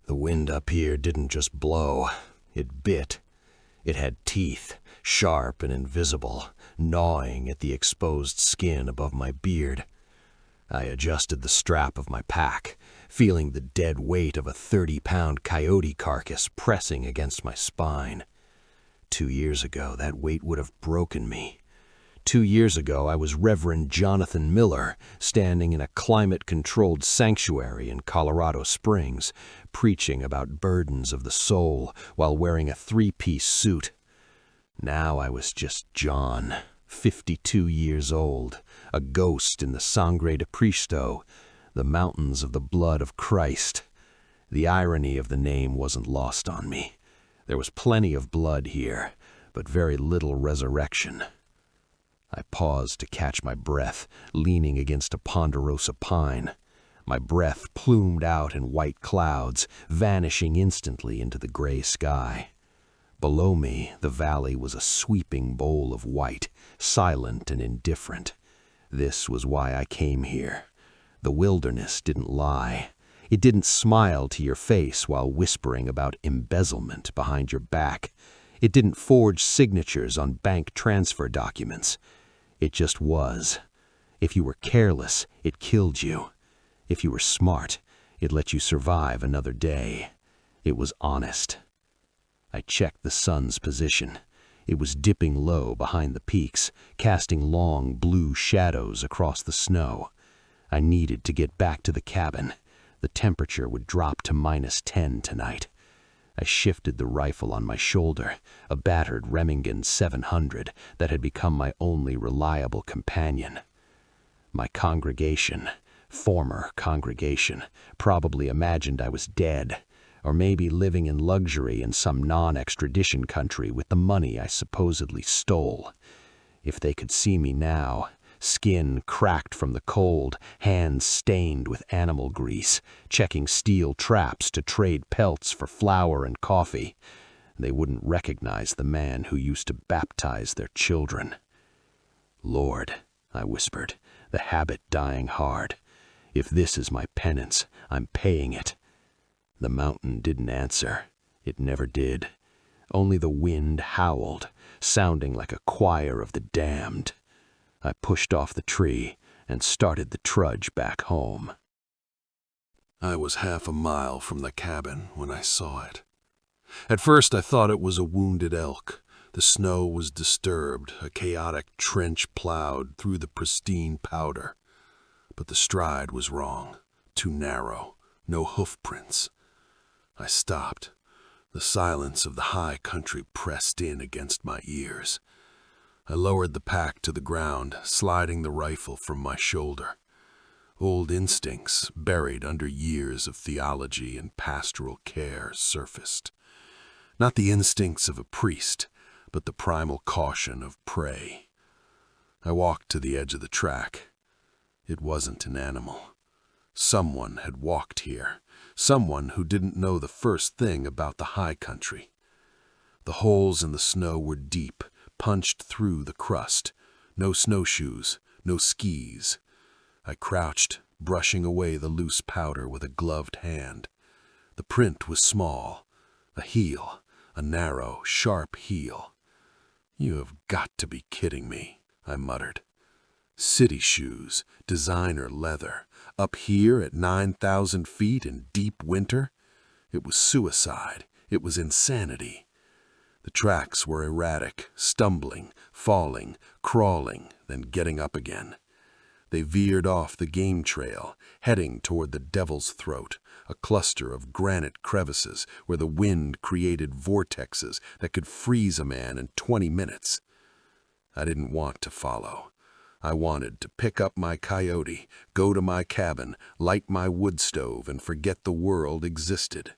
The wind up here didn't just blow, it bit. It had teeth, sharp and invisible, gnawing at the exposed skin above my beard. I adjusted the strap of my pack, feeling the dead weight of a 30-pound coyote carcass pressing against my spine. 2 years ago, that weight would have broken me. 2 years ago, I was Reverend Jonathan Miller, standing in a climate-controlled sanctuary in Colorado Springs, preaching about burdens of the soul while wearing a 3-piece suit. Now I was just John, 52 years old, a ghost in the Sangre de Cristo, the mountains of the blood of Christ. The irony of the name wasn't lost on me. There was plenty of blood here, but very little resurrection. I paused to catch my breath, leaning against a ponderosa pine. My breath plumed out in white clouds, vanishing instantly into the gray sky. Below me, the valley was a sweeping bowl of white, silent and indifferent. This was why I came here. The wilderness didn't lie. It didn't smile to your face while whispering about embezzlement behind your back. It didn't forge signatures on bank transfer documents. It just was. If you were careless, it killed you. If you were smart, it let you survive another day. It was honest. I checked the sun's position. It was dipping low behind the peaks, casting long blue shadows across the snow. I needed to get back to the cabin. The temperature would drop to -10 tonight. I shifted the rifle on my shoulder, a battered Remington 700 that had become my only reliable companion. My congregation, former congregation, probably imagined I was dead, or maybe living in luxury in some non-extradition country with the money I supposedly stole. If they could see me now, skin cracked from the cold, hands stained with animal grease, checking steel traps to trade pelts for flour and coffee, they wouldn't recognize the man who used to baptize their children. "Lord," I whispered, the habit dying hard, "if this is my penance, I'm paying it." The mountain didn't answer. It never did. Only the wind howled, sounding like a choir of the damned. I pushed off the tree and started the trudge back home. I was half a mile from the cabin when I saw it. At first I thought it was a wounded elk. The snow was disturbed, a chaotic trench plowed through the pristine powder. But the stride was wrong, too narrow, no hoof prints. I stopped. The silence of the high country pressed in against my ears. I lowered the pack to the ground, sliding the rifle from my shoulder. Old instincts, buried under years of theology and pastoral care, surfaced. Not the instincts of a priest, but the primal caution of prey. I walked to the edge of the track. It wasn't an animal. Someone had walked here, someone who didn't know the first thing about the high country. The holes in the snow were deep, punched through the crust. No snowshoes, no skis. I crouched, brushing away the loose powder with a gloved hand. The print was small, a heel, a narrow, sharp heel. "You have got to be kidding me," I muttered. City shoes, designer leather, up here at 9,000 feet in deep winter? It was suicide. It was insanity. The tracks were erratic, stumbling, falling, crawling, then getting up again. They veered off the game trail, heading toward the Devil's Throat, a cluster of granite crevices where the wind created vortexes that could freeze a man in 20 minutes. I didn't want to follow. I wanted to pick up my coyote, go to my cabin, light my wood stove, and forget the world existed.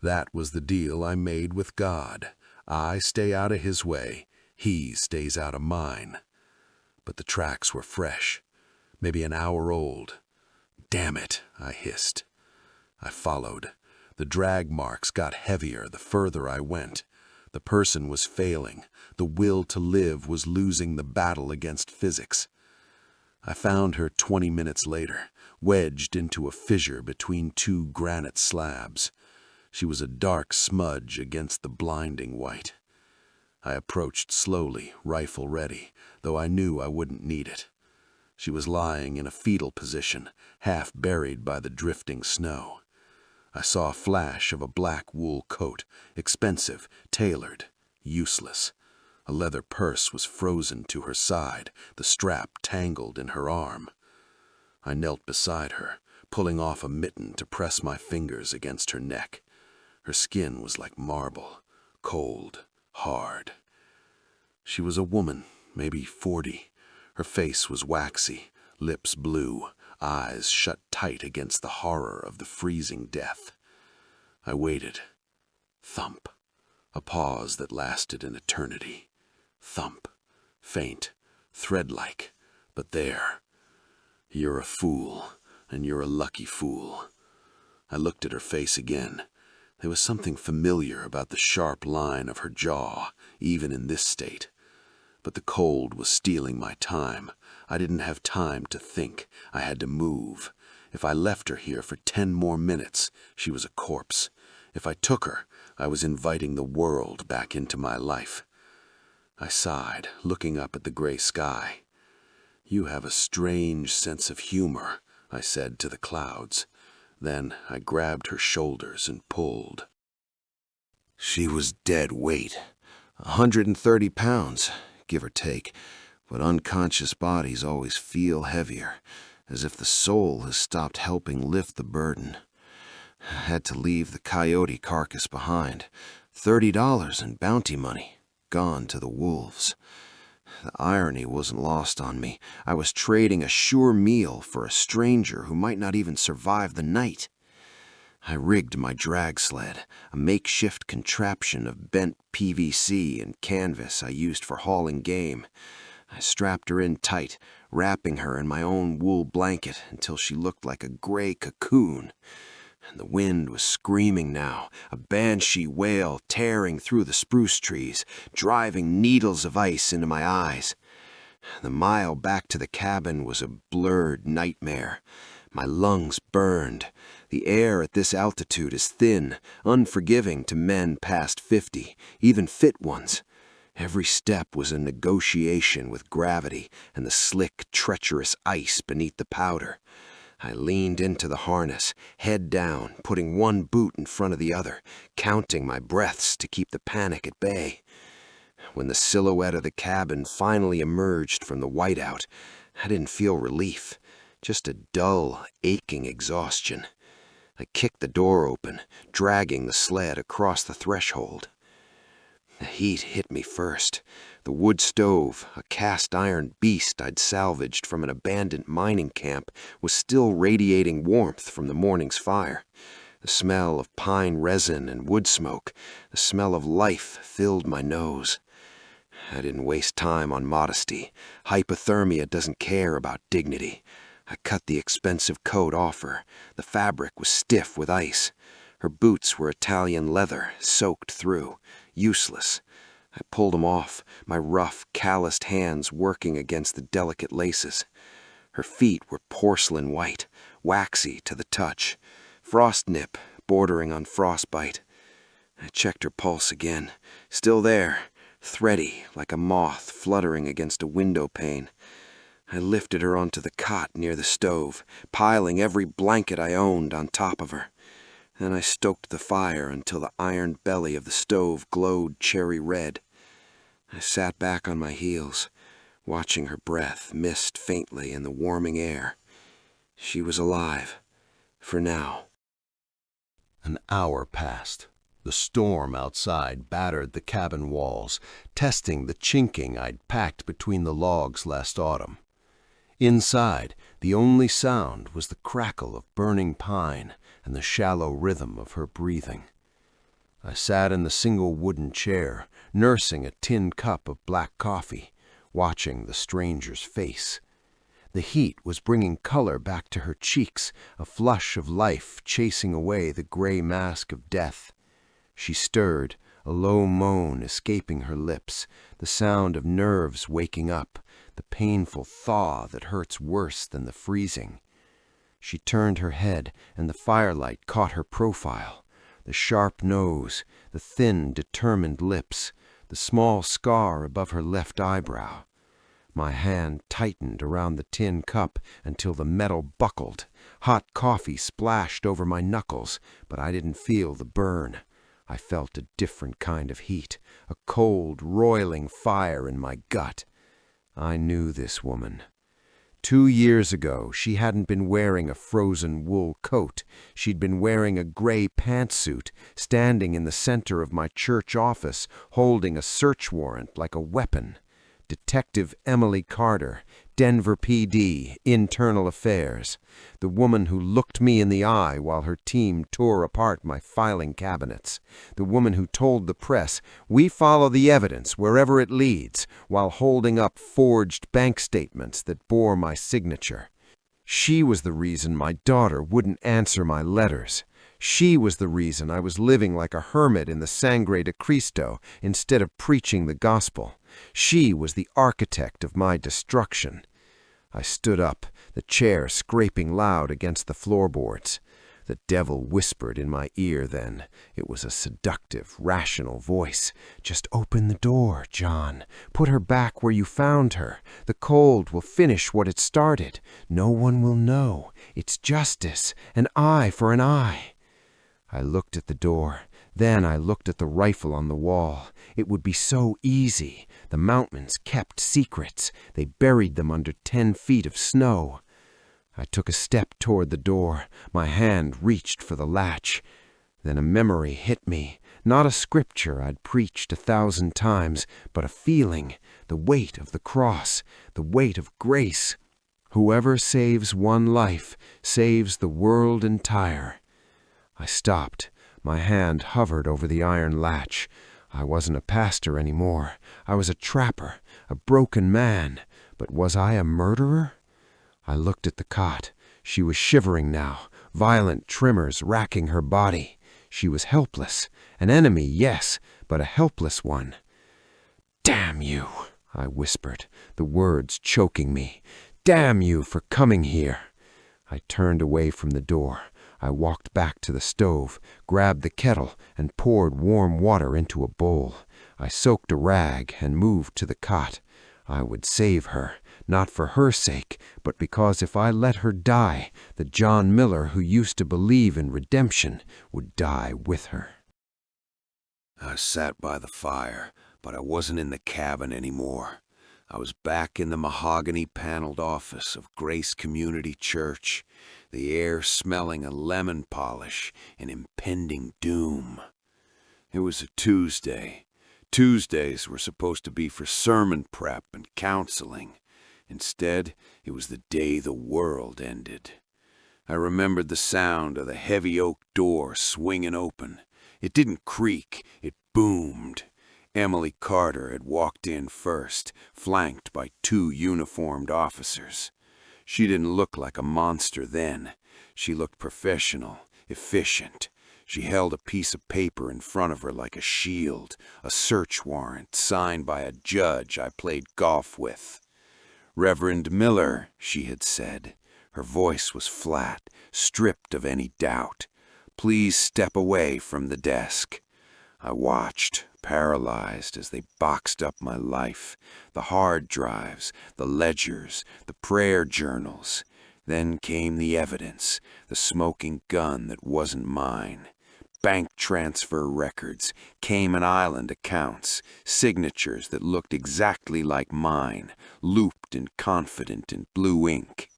That was the deal I made with God. I stay out of his way, he stays out of mine. But the tracks were fresh, maybe an hour old. "Damn it," I hissed. I followed. The drag marks got heavier the further I went. The person was failing. The will to live was losing the battle against physics. I found her 20 minutes later, wedged into a fissure between two granite slabs. She was a dark smudge against the blinding white. I approached slowly, rifle ready, though I knew I wouldn't need it. She was lying in a fetal position, half buried by the drifting snow. I saw a flash of a black wool coat, expensive, tailored, useless. A leather purse was frozen to her side, the strap tangled in her arm. I knelt beside her, pulling off a mitten to press my fingers against her neck. Her skin was like marble, cold, hard. She was a woman, maybe 40. Her face was waxy, lips blue, eyes shut tight against the horror of the freezing death. I waited. Thump. A pause that lasted an eternity. Thump. Faint, thread-like, but there. You're a fool, and you're a lucky fool. I looked at her face again. There was something familiar about the sharp line of her jaw, even in this state. But the cold was stealing my time. I didn't have time to think. I had to move. If I left her here for 10 more minutes, she was a corpse. If I took her, I was inviting the world back into my life. I sighed, looking up at the gray sky. "You have a strange sense of humor," I said to the clouds. Then I grabbed her shoulders and pulled. She was dead weight, 130 pounds, give or take, but unconscious bodies always feel heavier, as if the soul has stopped helping lift the burden. I had to leave the coyote carcass behind. $30 in bounty money, gone to the wolves. The irony wasn't lost on me. I was trading a sure meal for a stranger who might not even survive the night. I rigged my drag sled, a makeshift contraption of bent PVC and canvas I used for hauling game. I strapped her in tight, wrapping her in my own wool blanket until she looked like a gray cocoon. And the wind was screaming now, a banshee wail tearing through the spruce trees, driving needles of ice into my eyes. The mile back to the cabin was a blurred nightmare. My lungs burned. The air at this altitude is thin, unforgiving to men past 50, even fit ones. Every step was a negotiation with gravity and the slick, treacherous ice beneath the powder. I leaned into the harness, head down, putting one boot in front of the other, counting my breaths to keep the panic at bay. When the silhouette of the cabin finally emerged from the whiteout, I didn't feel relief, just a dull, aching exhaustion. I kicked the door open, dragging the sled across the threshold. The heat hit me first. The wood stove, a cast-iron beast I'd salvaged from an abandoned mining camp, was still radiating warmth from the morning's fire. The smell of pine resin and wood smoke, the smell of life filled my nose. I didn't waste time on modesty. Hypothermia doesn't care about dignity. I cut the expensive coat off her. The fabric was stiff with ice. Her boots were Italian leather, soaked through, useless. I pulled them off, my rough, calloused hands working against the delicate laces. Her feet were porcelain white, waxy to the touch, frost nip bordering on frostbite. I checked her pulse again, still there, thready like a moth fluttering against a window pane. I lifted her onto the cot near the stove, piling every blanket I owned on top of her. Then I stoked the fire until the iron belly of the stove glowed cherry red. I sat back on my heels, watching her breath mist faintly in the warming air. She was alive, for now. An hour passed. The storm outside battered the cabin walls, testing the chinking I'd packed between the logs last autumn. Inside, the only sound was the crackle of burning pine and the shallow rhythm of her breathing. I sat in the single wooden chair, nursing a tin cup of black coffee, watching the stranger's face. The heat was bringing color back to her cheeks, a flush of life chasing away the gray mask of death. She stirred, a low moan escaping her lips, the sound of nerves waking up, the painful thaw that hurts worse than the freezing. She turned her head, and the firelight caught her profile. The sharp nose, the thin, determined lips, the small scar above her left eyebrow. My hand tightened around the tin cup until the metal buckled. Hot coffee splashed over my knuckles, but I didn't feel the burn. I felt a different kind of heat, a cold, roiling fire in my gut. I knew this woman. 2 years ago, she hadn't been wearing a frozen wool coat. She'd been wearing a gray pantsuit, standing in the center of my church office, holding a search warrant like a weapon. Detective Emily Carter, Denver PD, Internal Affairs. The woman who looked me in the eye while her team tore apart my filing cabinets. The woman who told the press, "We follow the evidence wherever it leads," while holding up forged bank statements that bore my signature. She was the reason my daughter wouldn't answer my letters. She was the reason I was living like a hermit in the Sangre de Cristo instead of preaching the gospel. She was the architect of my destruction. I stood up, the chair scraping loud against the floorboards. The devil whispered in my ear then. It was a seductive, rational voice. "Just open the door, John. Put her back where you found her. The cold will finish what it started. No one will know. It's justice, an eye for an eye." I looked at the door. Then I looked at the rifle on the wall. It would be so easy. The mountains kept secrets. They buried them under 10 feet of snow. I took a step toward the door. My hand reached for the latch. Then a memory hit me. Not a scripture I'd preached 1,000 times, but a feeling, the weight of the cross, the weight of grace. Whoever saves one life saves the world entire. I stopped. My hand hovered over the iron latch. I wasn't a pastor anymore. I was a trapper, a broken man. But was I a murderer? I looked at the cot. She was shivering now, violent tremors racking her body. She was helpless. An enemy, yes, but a helpless one. "Damn you," I whispered, the words choking me. "Damn you for coming here." I turned away from the door. I walked back to the stove, grabbed the kettle, and poured warm water into a bowl. I soaked a rag and moved to the cot. I would save her, not for her sake, but because if I let her die, the John Miller who used to believe in redemption would die with her. I sat by the fire, but I wasn't in the cabin anymore. I was back in the mahogany-paneled office of Grace Community Church, the air smelling of lemon polish and impending doom. It was a Tuesday. Tuesdays were supposed to be for sermon prep and counseling. Instead, it was the day the world ended. I remembered the sound of the heavy oak door swinging open. It didn't creak, it boomed. Emily Carter had walked in first, flanked by 2 uniformed officers. She didn't look like a monster then. She looked professional, efficient. She held a piece of paper in front of her like a shield, a search warrant signed by a judge I played golf with. "Reverend Miller," she had said. Her voice was flat, stripped of any doubt. "Please step away from the desk." I watched, paralyzed, as they boxed up my life, the hard drives, the ledgers, the prayer journals. Then came the evidence, the smoking gun that wasn't mine. Bank transfer records, Cayman Island accounts, signatures that looked exactly like mine, looped and confident in blue ink.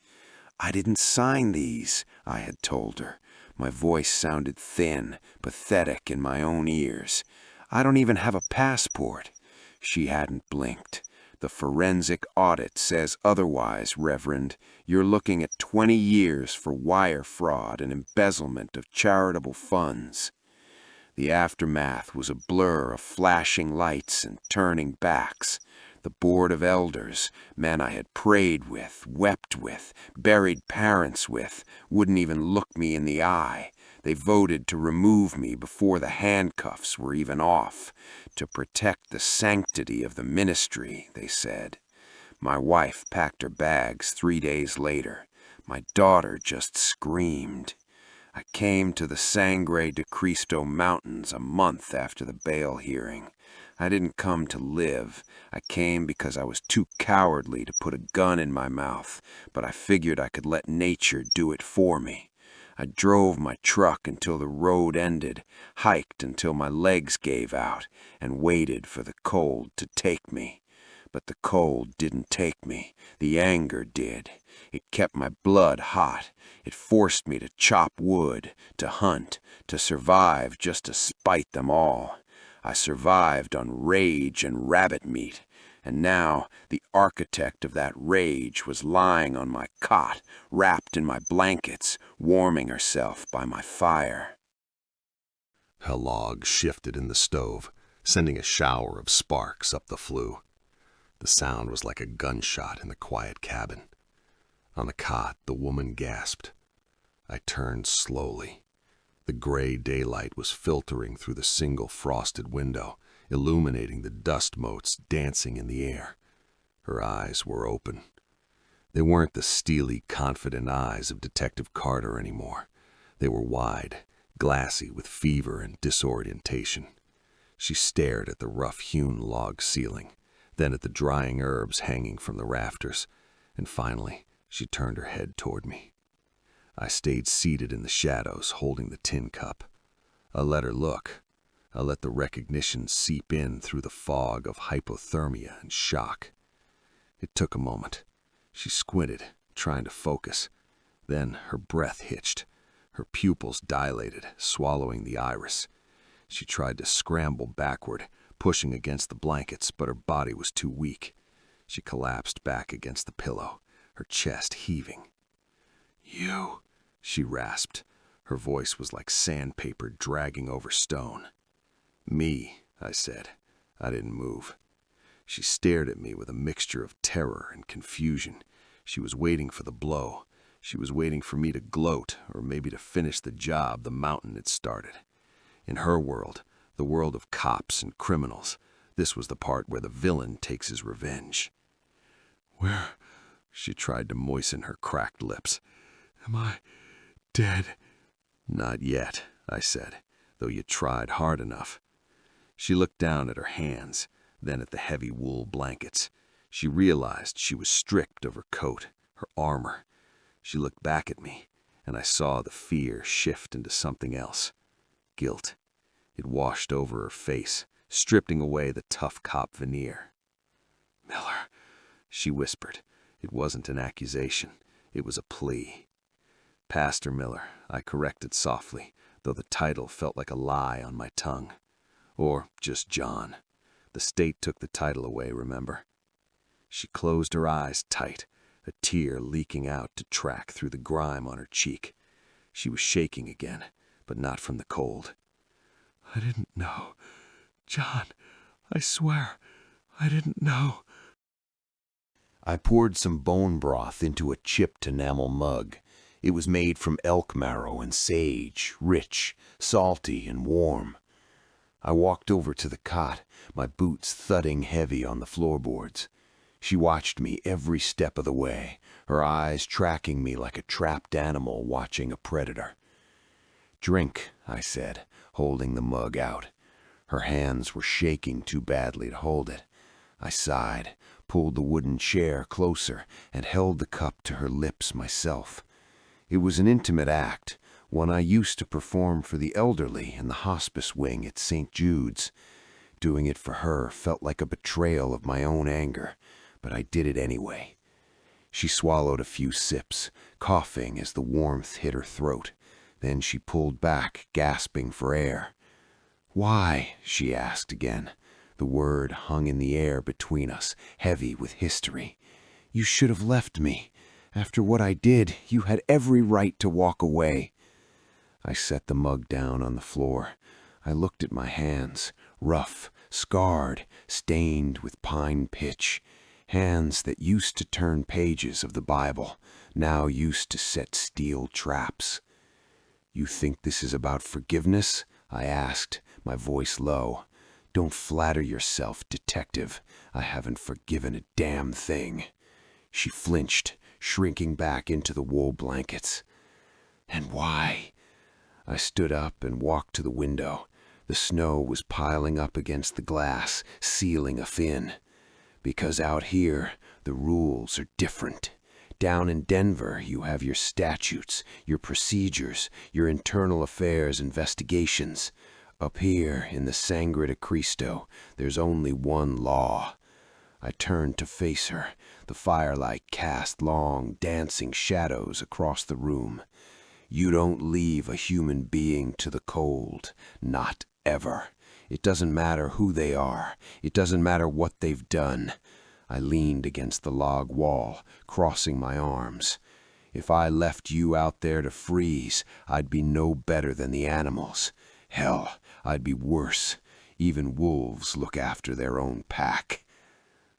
"I didn't sign these," I had told her. My voice sounded thin, pathetic in my own ears. "I don't even have a passport." She hadn't blinked. "The forensic audit says otherwise, Reverend. You're looking at 20 years for wire fraud and embezzlement of charitable funds." The aftermath was a blur of flashing lights and turning backs. The Board of Elders, men I had prayed with, wept with, buried parents with, wouldn't even look me in the eye. They voted to remove me before the handcuffs were even off, to protect the sanctity of the ministry, they said. My wife packed her bags 3 days later. My daughter just screamed. I came to the Sangre de Cristo Mountains a month after the bail hearing. I didn't come to live. I came because I was too cowardly to put a gun in my mouth, but I figured I could let nature do it for me. I drove my truck until the road ended, hiked until my legs gave out, and waited for the cold to take me. But the cold didn't take me. The anger did. It kept my blood hot. It forced me to chop wood, to hunt, to survive just to spite them all. I survived on rage and rabbit meat, and now the architect of that rage was lying on my cot, wrapped in my blankets, warming herself by my fire. A log shifted in the stove, sending a shower of sparks up the flue. The sound was like a gunshot in the quiet cabin. On the cot, the woman gasped. I turned slowly. The gray daylight was filtering through the single frosted window, illuminating the dust motes dancing in the air. Her eyes were open. They weren't the steely, confident eyes of Detective Carter anymore. They were wide, glassy with fever and disorientation. She stared at the rough-hewn log ceiling, then at the drying herbs hanging from the rafters, and finally she turned her head toward me. I stayed seated in the shadows, holding the tin cup. I let her look. I let the recognition seep in through the fog of hypothermia and shock. It took a moment. She squinted, trying to focus. Then her breath hitched. Her pupils dilated, swallowing the iris. She tried to scramble backward, pushing against the blankets, but her body was too weak. She collapsed back against the pillow, her chest heaving. "You," she rasped. Her voice was like sandpaper dragging over stone. "Me," I said. I didn't move. She stared at me with a mixture of terror and confusion. She was waiting for the blow. She was waiting for me to gloat, or maybe to finish the job the mountain had started. In her world, the world of cops and criminals, this was the part where the villain takes his revenge. "Where?" She tried to moisten her cracked lips. "Am I dead?" "Not yet," I said, "though you tried hard enough." She looked down at her hands, then at the heavy wool blankets. She realized she was stripped of her coat, her armor. She looked back at me, and I saw the fear shift into something else. Guilt. It washed over her face, stripping away the tough cop veneer. "Miller," she whispered. It wasn't an accusation. It was a plea. "Pastor Miller," I corrected softly, though the title felt like a lie on my tongue. Or just John. The state took the title away, remember? She closed her eyes tight, a tear leaking out to track through the grime on her cheek. She was shaking again, but not from the cold. "I didn't know. John, I swear, I didn't know." I poured some bone broth into a chipped enamel mug. It was made from elk marrow and sage, rich, salty, and warm. I walked over to the cot, my boots thudding heavy on the floorboards. She watched me every step of the way, her eyes tracking me like a trapped animal watching a predator. "Drink," I said, holding the mug out. Her hands were shaking too badly to hold it. I sighed, pulled the wooden chair closer, and held the cup to her lips myself. It was an intimate act, one I used to perform for the elderly in the hospice wing at St. Jude's. Doing it for her felt like a betrayal of my own anger, but I did it anyway. She swallowed a few sips, coughing as the warmth hit her throat. Then she pulled back, gasping for air. "Why?" she asked again. The word hung in the air between us, heavy with history. "You should have left me. After what I did, you had every right to walk away." I set the mug down on the floor. I looked at my hands, rough, scarred, stained with pine pitch. Hands that used to turn pages of the Bible, now used to set steel traps. "You think this is about forgiveness?" I asked, my voice low. "Don't flatter yourself, detective. I haven't forgiven a damn thing." She flinched, shrinking back into the wool blankets. "And why?" I stood up and walked to the window. The snow was piling up against the glass, sealing us in. Because out here, the rules are different. Down in Denver, you have your statutes, your procedures, your internal affairs investigations. Up here, in the Sangre de Cristo, there's only one law. I turned to face her. The firelight cast long, dancing shadows across the room. You don't leave a human being to the cold. Not ever. It doesn't matter who they are. It doesn't matter what they've done. I leaned against the log wall, crossing my arms. If I left you out there to freeze, I'd be no better than the animals. Hell, I'd be worse. Even wolves look after their own pack.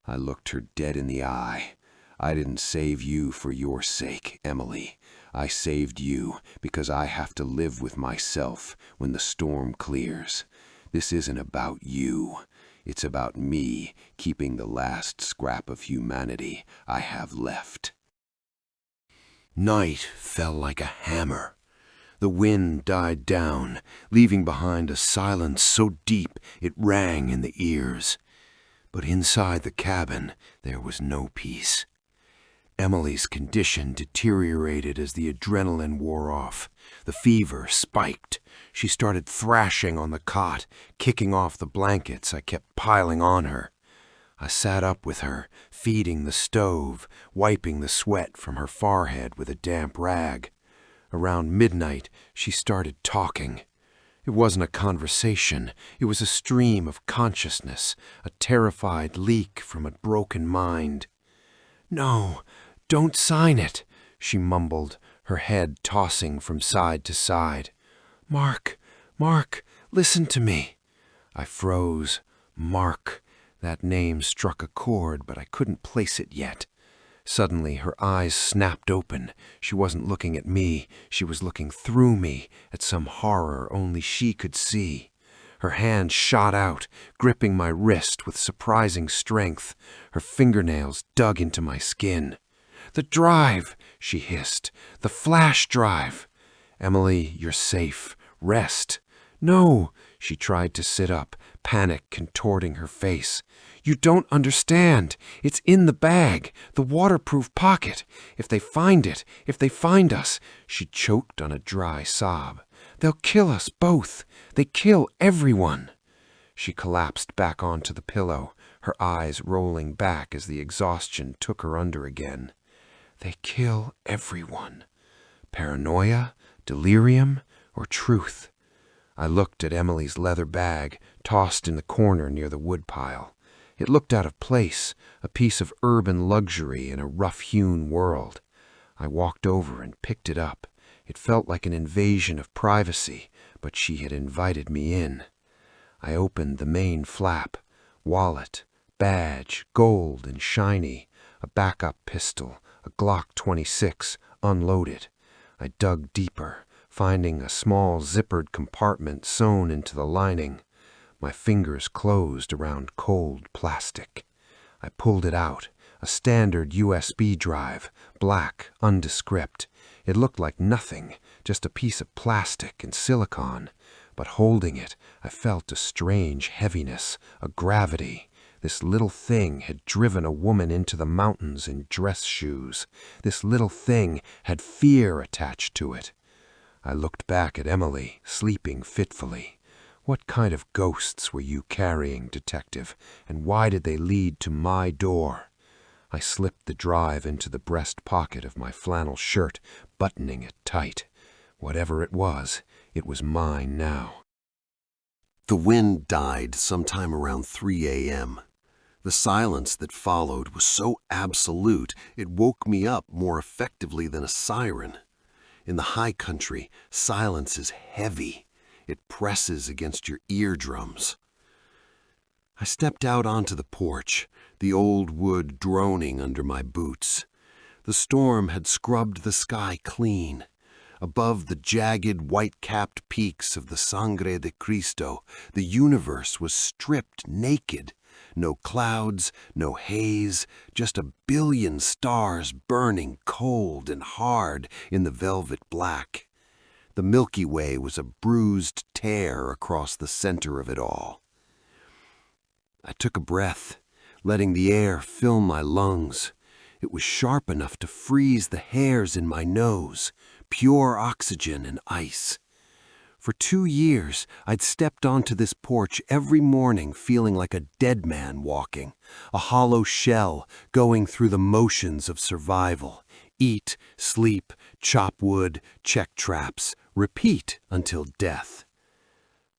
I looked her dead in the eye. I didn't save you for your sake, Emily. I saved you because I have to live with myself when the storm clears. This isn't about you. It's about me keeping the last scrap of humanity I have left. Night fell like a hammer. The wind died down, leaving behind a silence so deep it rang in the ears. But inside the cabin, there was no peace. Emily's condition deteriorated as the adrenaline wore off. The fever spiked. She started thrashing on the cot, kicking off the blankets I kept piling on her. I sat up with her, feeding the stove, wiping the sweat from her forehead with a damp rag. Around midnight, she started talking. It wasn't a conversation. It was a stream of consciousness, a terrified leak from a broken mind. "No, don't sign it," she mumbled, her head tossing from side to side. Mark, listen to me." I froze. Mark. That name struck a chord, but I couldn't place it yet. Suddenly, her eyes snapped open. She wasn't looking at me. She was looking through me at some horror only she could see. Her hand shot out, gripping my wrist with surprising strength. Her fingernails dug into my skin. "The drive," she hissed. "The flash drive." "Emily, you're safe. Rest." "No." She tried to sit up, panic contorting her face. "You don't understand. It's in the bag, the waterproof pocket. If they find it, if they find us," she choked on a dry sob. "They'll kill us both. They kill everyone." She collapsed back onto the pillow, her eyes rolling back as the exhaustion took her under again. They kill everyone. Paranoia, delirium, or truth? I looked at Emily's leather bag, tossed in the corner near the woodpile. It looked out of place, a piece of urban luxury in a rough-hewn world. I walked over and picked it up. It felt like an invasion of privacy, but she had invited me in. I opened the main flap. Wallet, badge, gold and shiny, a backup pistol, a Glock 26, unloaded. I dug deeper, finding a small zippered compartment sewn into the lining. My fingers closed around cold plastic. I pulled it out, a standard USB drive, black, undescript. It looked like nothing, just a piece of plastic and silicone. But holding it, I felt a strange heaviness, a gravity. This little thing had driven a woman into the mountains in dress shoes. This little thing had fear attached to it. I looked back at Emily, sleeping fitfully. What kind of ghosts were you carrying, detective, and why did they lead to my door? I slipped the drive into the breast pocket of my flannel shirt, buttoning it tight. Whatever it was mine now. The wind died sometime around 3 a.m. The silence that followed was so absolute it woke me up more effectively than a siren. In the high country, silence is heavy. It presses against your eardrums. I stepped out onto the porch, the old wood droning under my boots. The storm had scrubbed the sky clean. Above the jagged, white-capped peaks of the Sangre de Cristo, the universe was stripped naked. No clouds, no haze, just a billion stars burning cold and hard in the velvet black. The Milky Way was a bruised tear across the center of it all. I took a breath, letting the air fill my lungs. It was sharp enough to freeze the hairs in my nose, pure oxygen and ice. For 2 years, I'd stepped onto this porch every morning feeling like a dead man walking, a hollow shell going through the motions of survival. Eat, sleep, chop wood, check traps, repeat until death.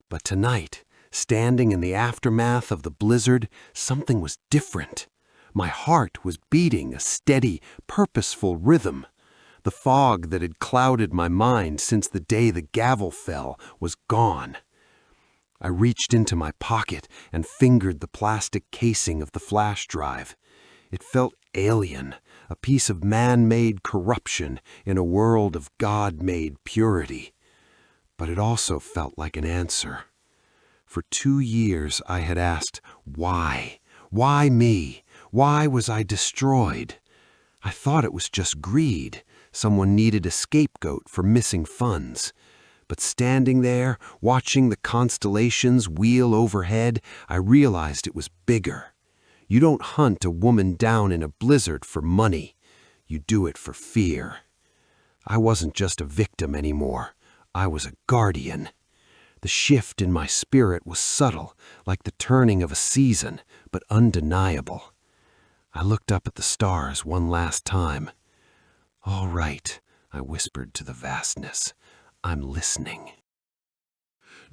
But tonight, standing in the aftermath of the blizzard, something was different. My heart was beating a steady, purposeful rhythm. The fog that had clouded my mind since the day the gavel fell was gone. I reached into my pocket and fingered the plastic casing of the flash drive. It felt alien, a piece of man-made corruption in a world of God-made purity. But it also felt like an answer. For 2 years I had asked, why? Why me? Why was I destroyed? I thought it was just greed. Someone needed a scapegoat for missing funds. But standing there, watching the constellations wheel overhead, I realized it was bigger. You don't hunt a woman down in a blizzard for money. You do it for fear. I wasn't just a victim anymore. I was a guardian. The shift in my spirit was subtle, like the turning of a season, but undeniable. I looked up at the stars one last time. "All right," I whispered to the vastness. "I'm listening."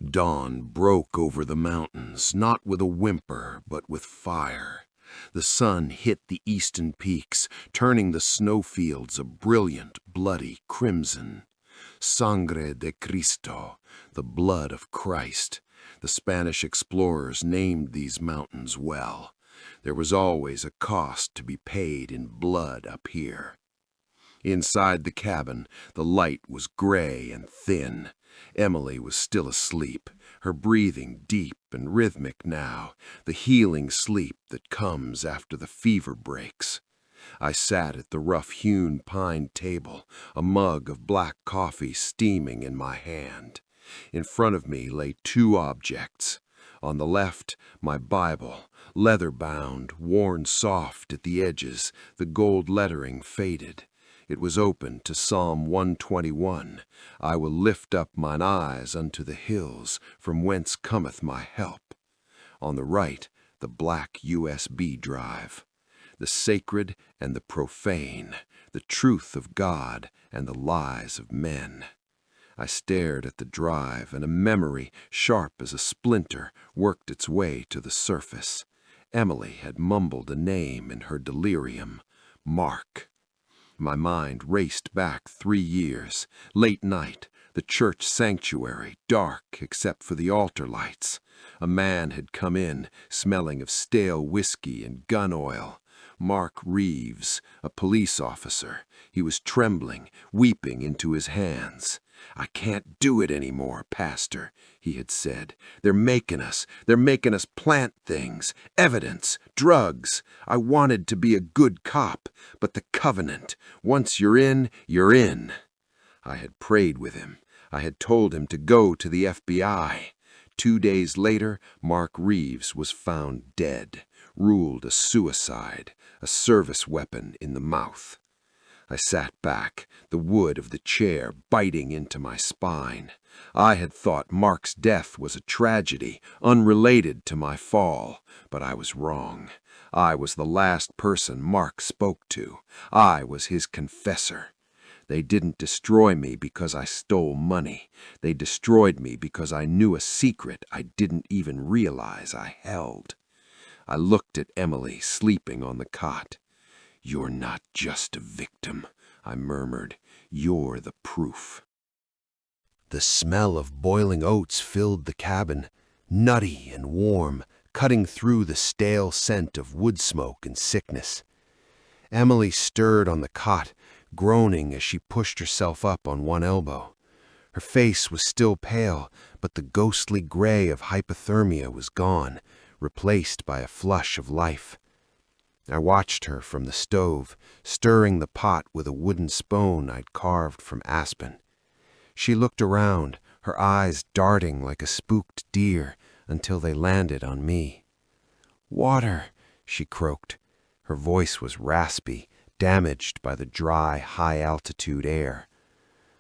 Dawn broke over the mountains, not with a whimper, but with fire. The sun hit the eastern peaks, turning the snowfields a brilliant, bloody crimson. Sangre de Cristo, the blood of Christ. The Spanish explorers named these mountains well. There was always a cost to be paid in blood up here. Inside the cabin, the light was gray and thin. Emily was still asleep, her breathing deep and rhythmic now, the healing sleep that comes after the fever breaks. I sat at the rough-hewn pine table, a mug of black coffee steaming in my hand. In front of me lay 2 objects. On the left, my Bible, leather-bound, worn soft at the edges, the gold lettering faded. It was open to Psalm 121, "I will lift up mine eyes unto the hills, from whence cometh my help." On the right, the black USB drive. The sacred and the profane, the truth of God and the lies of men. I stared at the drive, and a memory, sharp as a splinter, worked its way to the surface. Emily had mumbled a name in her delirium, Mark. My mind raced back 3 years, late night, the church sanctuary, dark except for the altar lights. A man had come in, smelling of stale whiskey and gun oil. Mark Reeves, a police officer. He was trembling, weeping into his hands. "I can't do it anymore, Pastor," he had said. They're making us plant things, evidence, drugs. I wanted to be a good cop, but the covenant, once you're in, you're in." I had prayed with him. I had told him to go to the FBI. 2 days later, Mark Reeves was found dead, ruled a suicide, a service weapon in the mouth. I sat back, the wood of the chair biting into my spine. I had thought Mark's death was a tragedy, unrelated to my fall, but I was wrong. I was the last person Mark spoke to. I was his confessor. They didn't destroy me because I stole money. They destroyed me because I knew a secret I didn't even realize I held. I looked at Emily sleeping on the cot. "You're not just a victim," I murmured. "You're the proof." The smell of boiling oats filled the cabin, nutty and warm, cutting through the stale scent of wood smoke and sickness. Emily stirred on the cot, groaning as she pushed herself up on one elbow. Her face was still pale, but the ghostly gray of hypothermia was gone, replaced by a flush of life. I watched her from the stove, stirring the pot with a wooden spoon I'd carved from aspen. She looked around, her eyes darting like a spooked deer, until they landed on me. "Water," she croaked. Her voice was raspy, damaged by the dry, high-altitude air.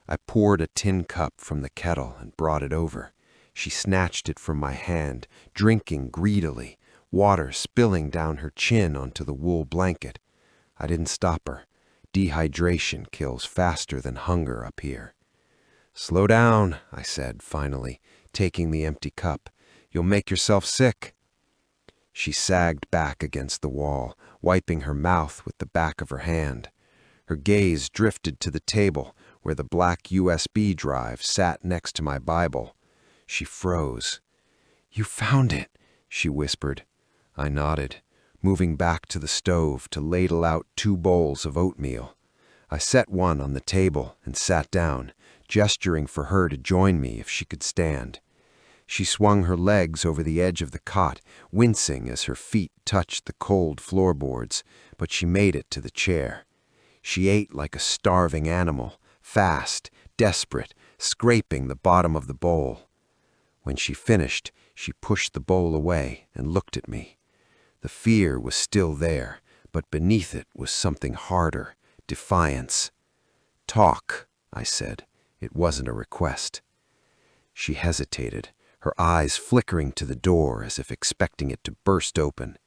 I poured a tin cup from the kettle and brought it over. She snatched it from my hand, drinking greedily, water spilling down her chin onto the wool blanket. I didn't stop her. Dehydration kills faster than hunger up here. "Slow down," I said finally, taking the empty cup. "You'll make yourself sick." She sagged back against the wall, wiping her mouth with the back of her hand. Her gaze drifted to the table where the black USB drive sat next to my Bible. She froze. "You found it," she whispered. I nodded, moving back to the stove to ladle out 2 bowls of oatmeal. I set one on the table and sat down, gesturing for her to join me if she could stand. She swung her legs over the edge of the cot, wincing as her feet touched the cold floorboards, but she made it to the chair. She ate like a starving animal, fast, desperate, scraping the bottom of the bowl. When she finished, she pushed the bowl away and looked at me. The fear was still there, but beneath it was something harder, defiance. "Talk," I said. It wasn't a request. She hesitated, her eyes flickering to the door as if expecting it to burst open.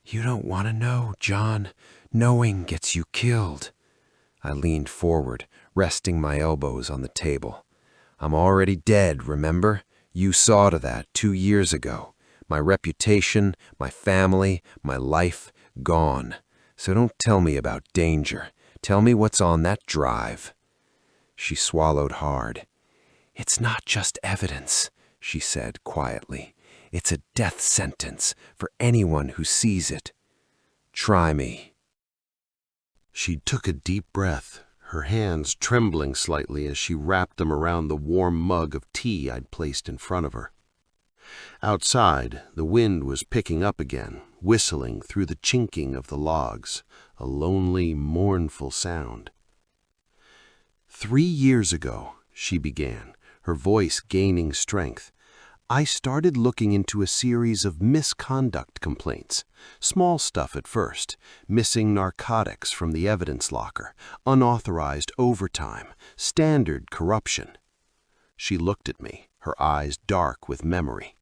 "You don't want to know, John. Knowing gets you killed." I leaned forward, resting my elbows on the table. "I'm already dead, remember? You saw to that 2 years ago. My reputation, my family, my life, gone. So don't tell me about danger. Tell me what's on that drive." She swallowed hard. "It's not just evidence," she said quietly. "It's a death sentence for anyone who sees it. Try me." She took a deep breath, her hands trembling slightly as she wrapped them around the warm mug of tea I'd placed in front of her. Outside, the wind was picking up again, whistling through the chinking of the logs, a lonely, mournful sound. 3 years ago, she began, her voice gaining strength, I started looking into a series of misconduct complaints. Small stuff at first, missing narcotics from the evidence locker, unauthorized overtime, standard corruption. She looked at me, her eyes dark with memory.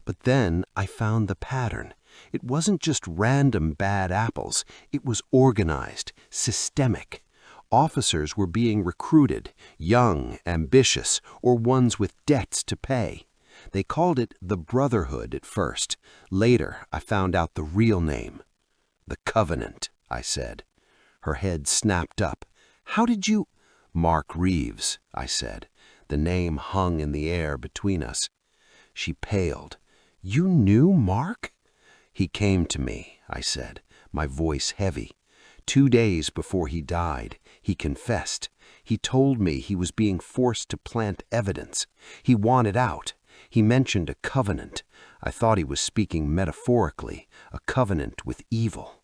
But then I found the pattern. It wasn't just random bad apples. It was organized, systemic. Officers were being recruited, young, ambitious, or ones with debts to pay. They called it the Brotherhood at first. Later, I found out the real name. "The Covenant," I said. Her head snapped up. "How did you—" "Mark Reeves," I said. The name hung in the air between us. She paled. "You knew Mark?" "He came to me," I said, my voice heavy. 2 days before he died, he confessed. He told me he was being forced to plant evidence. He wanted out. He mentioned a covenant. I thought he was speaking metaphorically, a covenant with evil.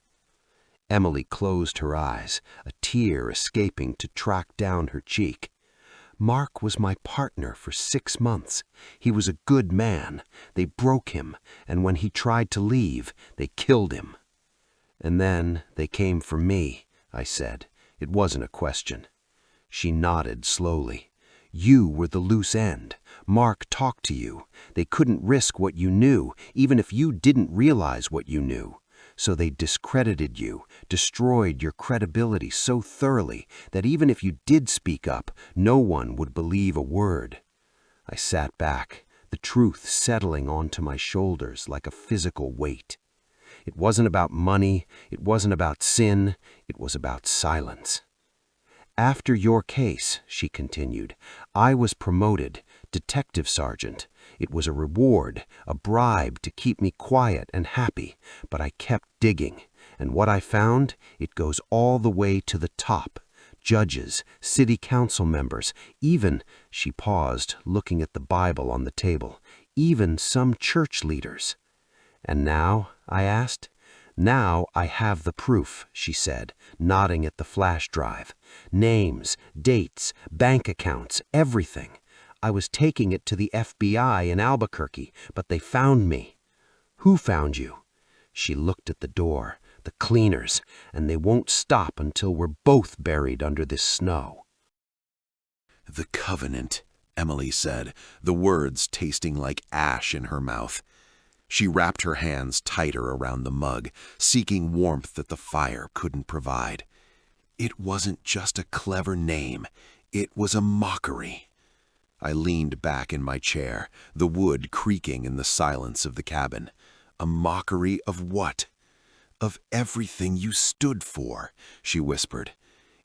Emily closed her eyes, a tear escaping to track down her cheek. "Mark was my partner for 6 months. He was a good man. They broke him, and when he tried to leave, they killed him." "And then they came for me," I said. It wasn't a question. She nodded slowly. "You were the loose end. Mark talked to you. They couldn't risk what you knew, even if you didn't realize what you knew. So they discredited you, destroyed your credibility so thoroughly that even if you did speak up, no one would believe a word." I sat back, the truth settling onto my shoulders like a physical weight. It wasn't about money, it wasn't about sin, it was about silence. "After your case," she continued, "I was promoted, detective sergeant. It was a reward, a bribe to keep me quiet and happy, but I kept digging, and what I found, it goes all the way to the top. Judges, city council members, even," she paused, looking at the Bible on the table, "even some church leaders." "And now," I asked, "Now I have the proof," she said, nodding at the flash drive. "Names, dates, bank accounts, everything. I was taking it to the FBI in Albuquerque, but they found me." "Who found you?" She looked at the door. "The cleaners, and they won't stop until we're both buried under this snow." "The Covenant," Emily said, the words tasting like ash in her mouth. She wrapped her hands tighter around the mug, seeking warmth that the fire couldn't provide. It wasn't just a clever name, it was a mockery. I leaned back in my chair, the wood creaking in the silence of the cabin. A mockery of what? "Of everything you stood for," she whispered.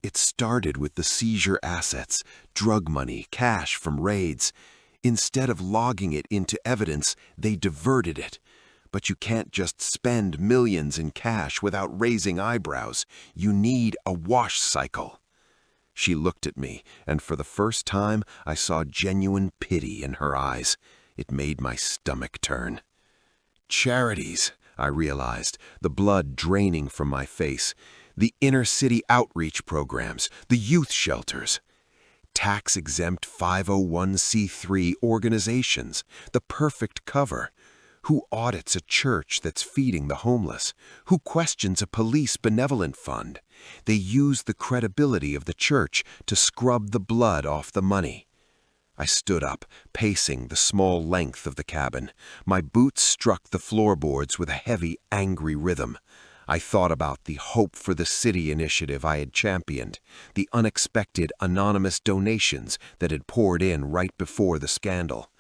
"It started with the seizure assets, drug money, cash from raids. Instead of logging it into evidence, they diverted it. But you can't just spend millions in cash without raising eyebrows. You need a wash cycle." She looked at me, and for the first time I saw genuine pity in her eyes. It made my stomach turn. "Charities," I realized, the blood draining from my face. "The inner-city outreach programs, the youth shelters. Tax-exempt 501c3 organizations, the perfect cover. Who audits a church that's feeding the homeless? Who questions a police benevolent fund? They use the credibility of the church to scrub the blood off the money." I stood up, pacing the small length of the cabin. My boots struck the floorboards with a heavy, angry rhythm. I thought about the Hope for the City initiative I had championed, the unexpected anonymous donations that had poured in right before the scandal.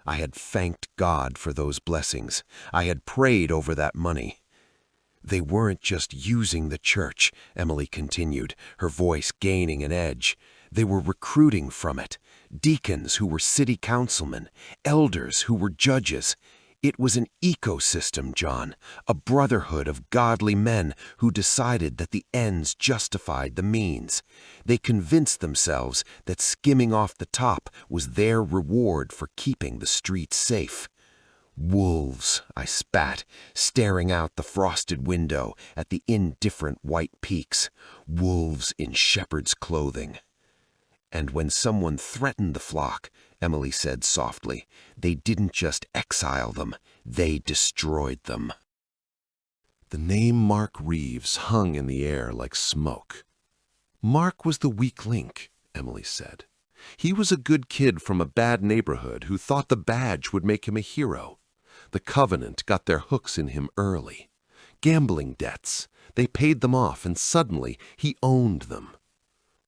I had thanked God for those blessings. I had prayed over that money. "They weren't just using the church," Emily continued, her voice gaining an edge. "They were recruiting from it. Deacons who were city councilmen, elders who were judges. It was an ecosystem, John, a brotherhood of godly men who decided that the ends justified the means. They convinced themselves that skimming off the top was their reward for keeping the streets safe." "Wolves," I spat, staring out the frosted window at the indifferent white peaks. "Wolves in shepherd's clothing." "And when someone threatened the flock," Emily said softly, "they didn't just exile them, they destroyed them." The name Mark Reeves hung in the air like smoke. "Mark was the weak link," Emily said. "He was a good kid from a bad neighborhood who thought the badge would make him a hero. The Covenant got their hooks in him early. Gambling debts. They paid them off, and suddenly he owned them."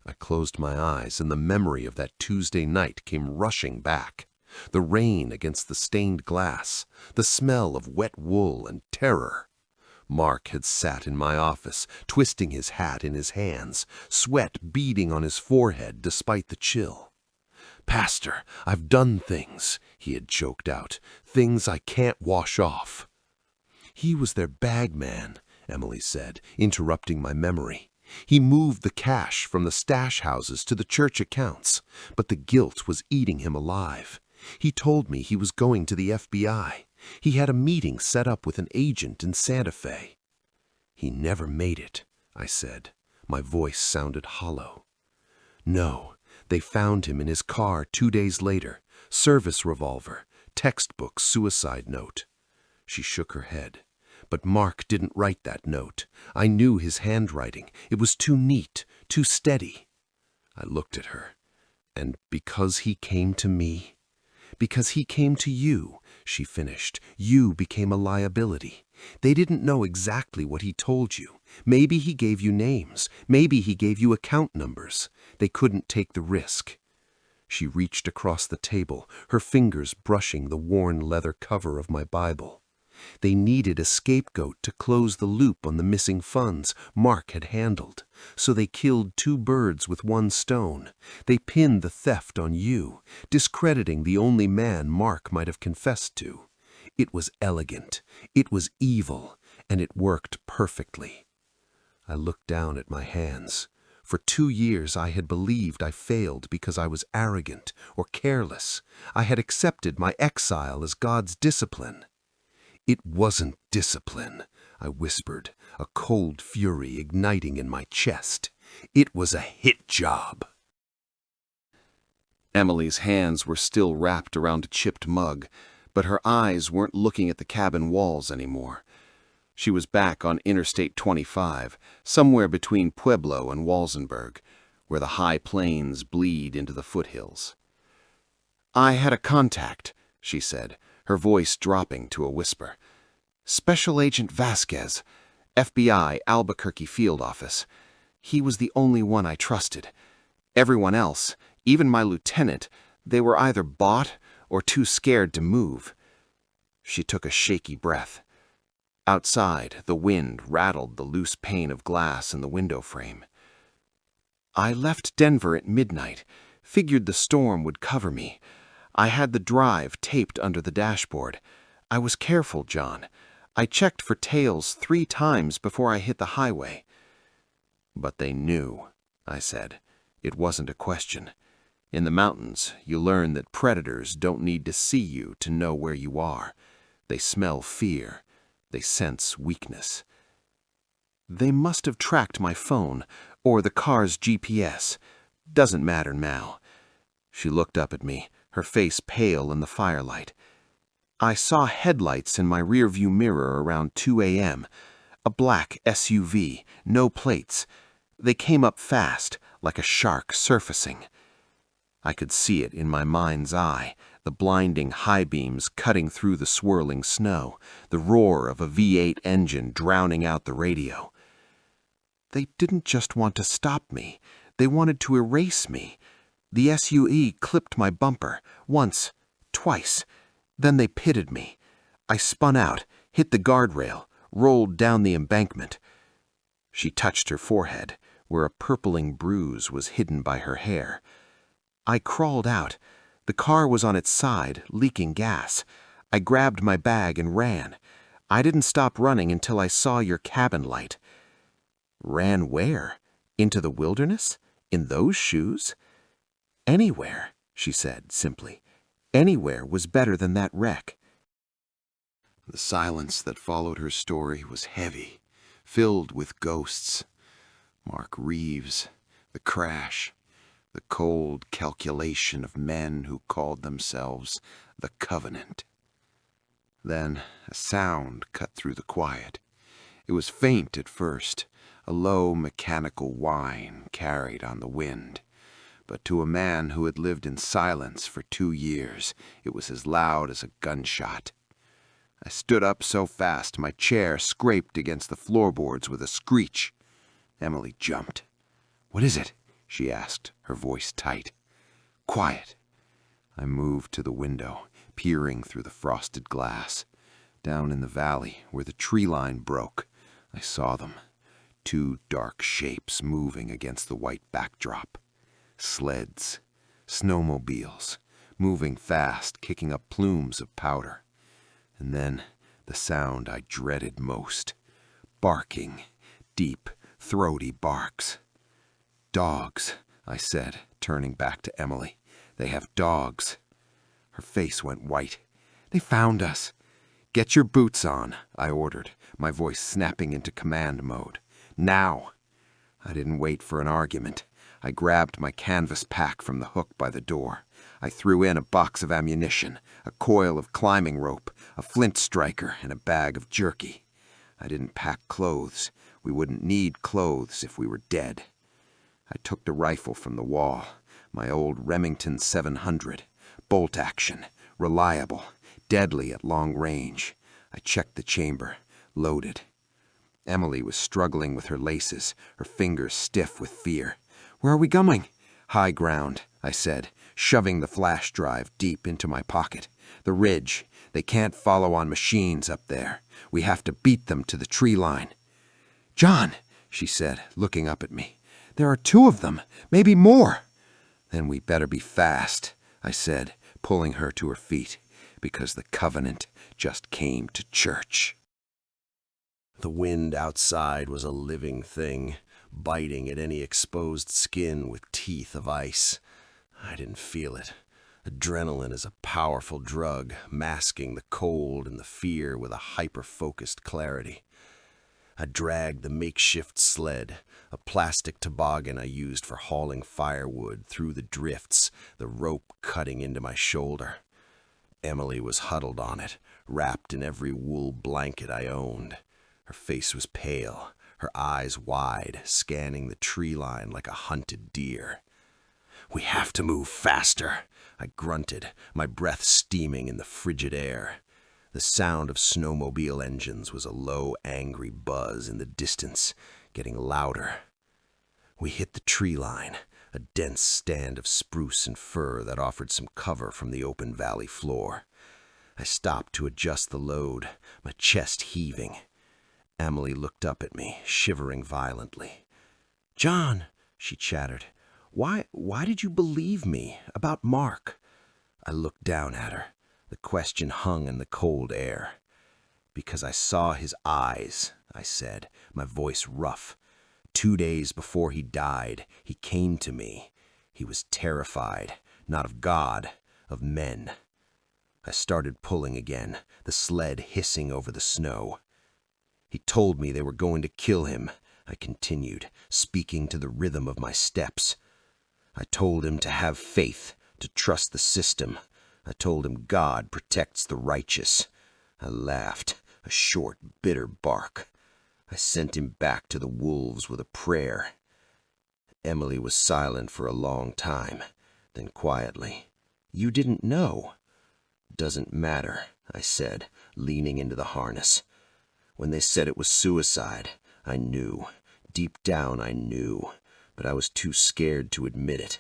I closed my eyes, and the memory of that Tuesday night came rushing back. The rain against the stained glass, the smell of wet wool and terror. Mark had sat in my office, twisting his hat in his hands, sweat beading on his forehead despite the chill. "Pastor, I've done things," he had choked out, "things I can't wash off." "He was their bagman," Emily said, interrupting my memory. "He moved the cash from the stash houses to the church accounts, but the guilt was eating him alive. He told me he was going to the FBI. He had a meeting set up with an agent in Santa Fe." "He never made it," I said. My voice sounded hollow. "No, they found him in his car 2 days later. Service revolver, textbook suicide note." She shook her head. "But Mark didn't write that note. I knew his handwriting. It was too neat, too steady." I looked at her. "And because he came to me?" "Because he came to you," she finished. "You became a liability. They didn't know exactly what he told you. Maybe he gave you names. Maybe he gave you account numbers. They couldn't take the risk." She reached across the table, her fingers brushing the worn leather cover of my Bible. "They needed a scapegoat to close the loop on the missing funds Mark had handled. So they killed 2 birds with 1 stone. They pinned the theft on you, discrediting the only man Mark might have confessed to. It was elegant, it was evil, and it worked perfectly." I looked down at my hands. For 2 years I had believed I failed because I was arrogant or careless. I had accepted my exile as God's discipline. "It wasn't discipline, I whispered, a cold fury igniting in my chest. It was a hit job. Emily's hands were still wrapped around a chipped mug, but her eyes weren't looking at the cabin walls anymore. She was back on Interstate 25, somewhere between Pueblo and Walsenburg, where the high plains bleed into the foothills. "I had a contact," she said, her voice dropping to a whisper. "Special Agent Vasquez, FBI Albuquerque Field Office. He was the only one I trusted. Everyone else, even my lieutenant, they were either bought or too scared to move." She took a shaky breath. Outside, the wind rattled the loose pane of glass in the window frame. "I left Denver at midnight, figured the storm would cover me. I had the drive taped under the dashboard. I was careful, John. I checked for tails 3 times before I hit the highway." "But they knew," I said. "It wasn't a question. In the mountains, you learn that predators don't need to see you to know where you are. They smell fear. They sense weakness." "They must have tracked my phone, or the car's GPS. Doesn't matter now." She looked up at me, her face pale in the firelight. "I saw headlights in my rearview mirror around 2 a.m. A black SUV, no plates. They came up fast, like a shark surfacing." I could see it in my mind's eye, the blinding high beams cutting through the swirling snow, the roar of a V8 engine drowning out the radio. "They didn't just want to stop me. They wanted to erase me. The SUV clipped my bumper, once, twice. Then they pitted me. I spun out, hit the guardrail, rolled down the embankment." She touched her forehead, where a purpling bruise was hidden by her hair. "I crawled out. The car was on its side, leaking gas. I grabbed my bag and ran. I didn't stop running until I saw your cabin light." "Ran where? Into the wilderness? In those shoes?" "Anywhere," she said simply. "Anywhere was better than that wreck." The silence that followed her story was heavy, filled with ghosts. Mark Reeves, the crash, the cold calculation of men who called themselves the Covenant. Then a sound cut through the quiet. It was faint at first, a low mechanical whine carried on the wind. But to a man who had lived in silence for 2 years, it was as loud as a gunshot. I stood up so fast my chair scraped against the floorboards with a screech. Emily jumped. "What is it?" she asked, her voice tight. "Quiet." I moved to the window, peering through the frosted glass. Down in the valley, where the tree line broke, I saw them. 2 dark shapes moving against the white backdrop. Sleds, snowmobiles, moving fast, kicking up plumes of powder. And then the sound I dreaded most. Barking, deep, throaty barks. "Dogs," I said, turning back to Emily. "They have dogs." Her face went white. "They found us." "Get your boots on," I ordered, my voice snapping into command mode. "Now." I didn't wait for an argument. I grabbed my canvas pack from the hook by the door. I threw in a box of ammunition, a coil of climbing rope, a flint striker, and a bag of jerky. I didn't pack clothes. We wouldn't need clothes if we were dead. I took the rifle from the wall, my old Remington 700, bolt action, reliable, deadly at long range. I checked the chamber, loaded. Emily was struggling with her laces, her fingers stiff with fear. "Where are we going?" "High ground," I said, shoving the flash drive deep into my pocket. "The ridge. They can't follow on machines up there. We have to beat them to the tree line." "John," she said, looking up at me. "There are 2 of them, maybe more." "Then we better be fast," I said, pulling her to her feet, because the Covenant just came to church. The wind outside was a living thing, biting at any exposed skin with teeth of ice. I didn't feel it. Adrenaline is a powerful drug, masking the cold and the fear with a hyper-focused clarity. I dragged the makeshift sled, a plastic toboggan I used for hauling firewood, through the drifts, the rope cutting into my shoulder. Emily was huddled on it, wrapped in every wool blanket I owned. Her face was pale, her eyes wide, scanning the tree line like a hunted deer. "We have to move faster," I grunted, my breath steaming in the frigid air. The sound of snowmobile engines was a low, angry buzz in the distance, getting louder. We hit the tree line, a dense stand of spruce and fir that offered some cover from the open valley floor. I stopped to adjust the load, my chest heaving. Emily looked up at me, shivering violently. "John," she chattered, why did you believe me about Mark?" I looked down at her. The question hung in the cold air. "Because I saw his eyes," I said, my voice rough. "2 days before he died, he came to me. He was terrified, not of God, of men." I started pulling again, the sled hissing over the snow. "He told me they were going to kill him," I continued, speaking to the rhythm of my steps. "I told him to have faith, to trust the system. I told him God protects the righteous." I laughed, a short, bitter bark. I sent him back to the wolves with a prayer. Emily was silent for a long time, then quietly, "You didn't know." "Doesn't matter," I said, leaning into the harness. "When they said it was suicide, I knew. Deep down I knew, but I was too scared to admit it.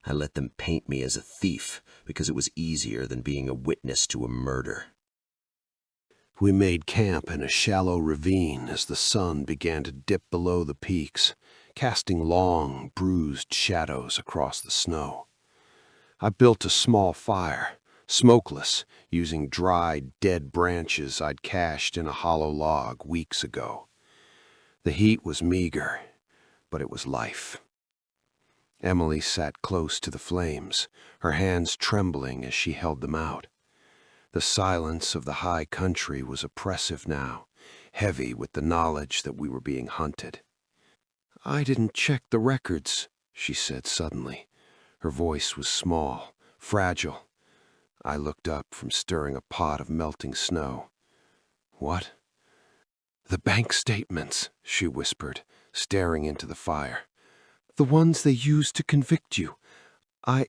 I let them paint me as a thief because it was easier than being a witness to a murder." We made camp in a shallow ravine as the sun began to dip below the peaks, casting long, bruised shadows across the snow. I built a small fire, smokeless, using dried, dead branches I'd cached in a hollow log weeks ago. The heat was meager, but it was life. Emily sat close to the flames, her hands trembling as she held them out. The silence of the high country was oppressive now, heavy with the knowledge that we were being hunted. "I didn't check the records," she said suddenly. Her voice was small, fragile. I looked up from stirring a pot of melting snow. "What?" "The bank statements," she whispered, staring into the fire. "The ones they used to convict you. I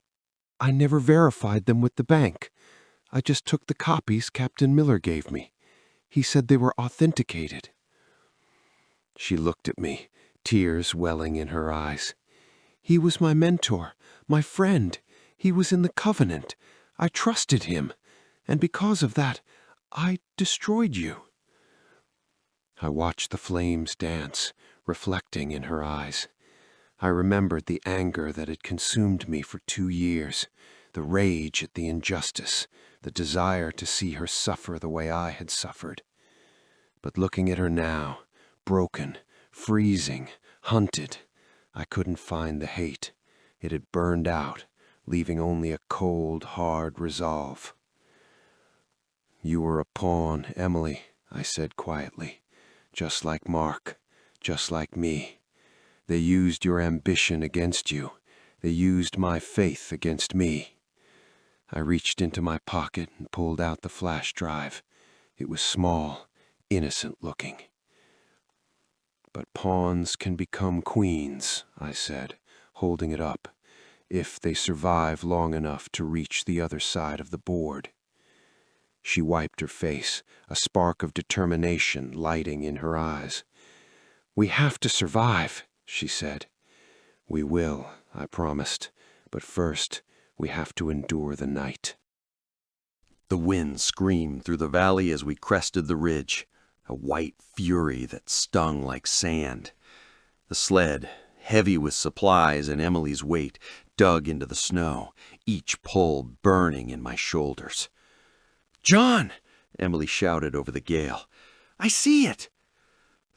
never verified them with the bank. I just took the copies Captain Miller gave me. He said they were authenticated." She looked at me, tears welling in her eyes. "He was my mentor, my friend. He was in the covenant. I trusted him. And because of that, I destroyed you." I watched the flames dance, reflecting in her eyes. I remembered the anger that had consumed me for 2 years, the rage at the injustice, the desire to see her suffer the way I had suffered. But looking at her now, broken, freezing, hunted, I couldn't find the hate. It had burned out, leaving only a cold, hard resolve. "You were a pawn, Emily," I said quietly. "Just like Mark, just like me. They used your ambition against you. They used my faith against me." I reached into my pocket and pulled out the flash drive. It was small, innocent looking. "But pawns can become queens," I said, holding it up, "if they survive long enough to reach the other side of the board." She wiped her face, a spark of determination lighting in her eyes. "We have to survive," she said. "We will," I promised, "but first we have to endure the night." The wind screamed through the valley as we crested the ridge, a white fury that stung like sand. The sled, heavy with supplies and Emily's weight, dug into the snow, each pull burning in my shoulders. "John!" Emily shouted over the gale. "I see it!"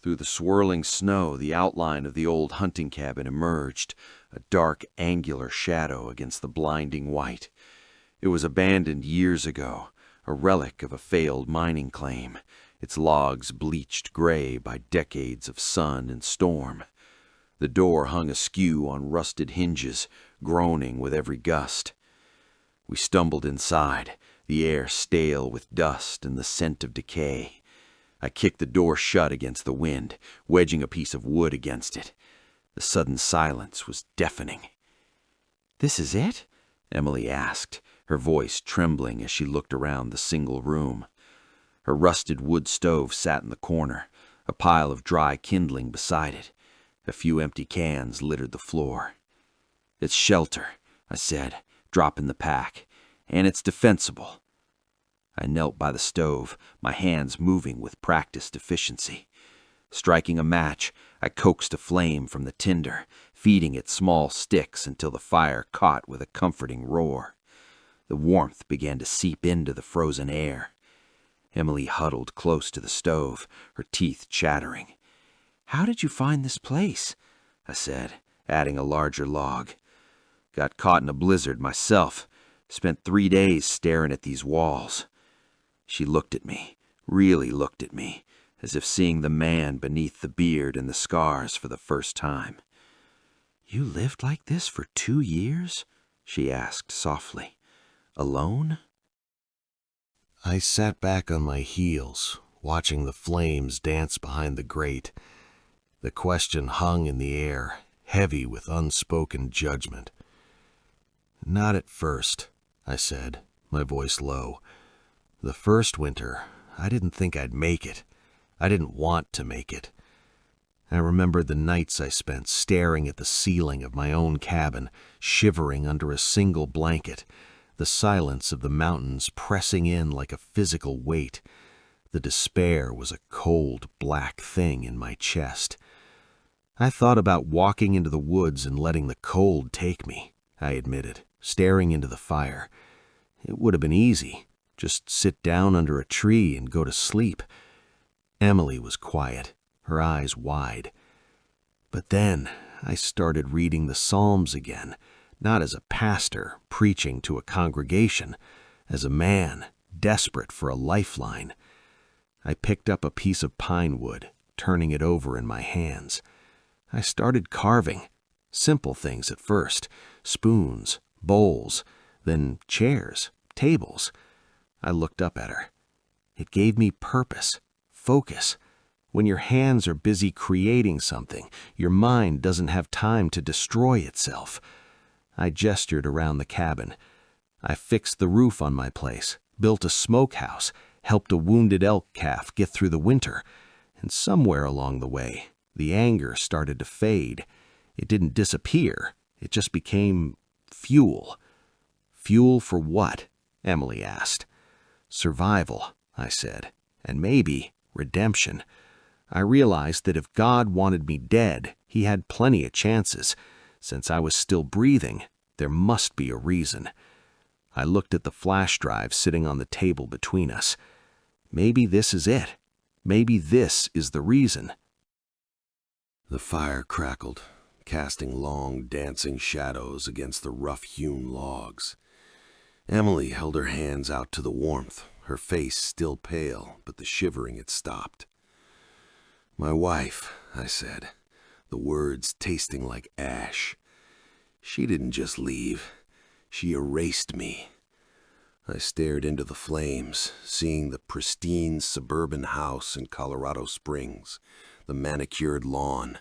Through the swirling snow, the outline of the old hunting cabin emerged, a dark, angular shadow against the blinding white. It was abandoned years ago, a relic of a failed mining claim, its logs bleached gray by decades of sun and storm. The door hung askew on rusted hinges, groaning with every gust. We stumbled inside, the air stale with dust and the scent of decay. I kicked the door shut against the wind, wedging a piece of wood against it. The sudden silence was deafening. "This is it?" Emily asked, her voice trembling as she looked around the single room. Her rusted wood stove sat in the corner, a pile of dry kindling beside it. A few empty cans littered the floor. "It's shelter," I said, dropping the pack, "and it's defensible." I knelt by the stove, my hands moving with practiced efficiency. Striking a match, I coaxed a flame from the tinder, feeding it small sticks until the fire caught with a comforting roar. The warmth began to seep into the frozen air. Emily huddled close to the stove, her teeth chattering. "How did you find this place?" I said, adding a larger log. "Got caught in a blizzard myself. Spent 3 days staring at these walls." She looked at me, really looked at me, as if seeing the man beneath the beard and the scars for the first time. "You lived like this for 2 years?" she asked softly. "Alone?" I sat back on my heels, watching the flames dance behind the grate. The question hung in the air, heavy with unspoken judgment. "Not at first," I said, my voice low. "The first winter, I didn't think I'd make it. I didn't want to make it. I remembered the nights I spent staring at the ceiling of my own cabin, shivering under a single blanket, the silence of the mountains pressing in like a physical weight. The despair was a cold, black thing in my chest. I thought about walking into the woods and letting the cold take me," I admitted, staring into the fire. "It would have been easy. Just sit down under a tree and go to sleep." Emily was quiet, her eyes wide. "But then I started reading the Psalms again, not as a pastor preaching to a congregation, as a man desperate for a lifeline. I picked up a piece of pine wood, turning it over in my hands. I started carving, simple things at first, spoons, bowls, then chairs, tables. I looked up at her. It gave me purpose, focus. When your hands are busy creating something, your mind doesn't have time to destroy itself. I gestured around the cabin. I fixed the roof on my place, built a smokehouse, helped a wounded elk calf get through the winter, and somewhere along the way, the anger started to fade. It didn't disappear. It just became fuel. "Fuel for what?" Emily asked. "Survival," I said, "and maybe redemption." I realized that if God wanted me dead, he had plenty of chances. Since I was still breathing, there must be a reason. I looked at the flash drive sitting on the table between us. Maybe this is it. Maybe this is the reason. The fire crackled, casting long, dancing shadows against the rough-hewn logs. Emily held her hands out to the warmth, her face still pale, but the shivering had stopped. "My wife," I said, the words tasting like ash. "She didn't just leave. She erased me." I stared into the flames, seeing the pristine suburban house in Colorado Springs, the manicured lawn,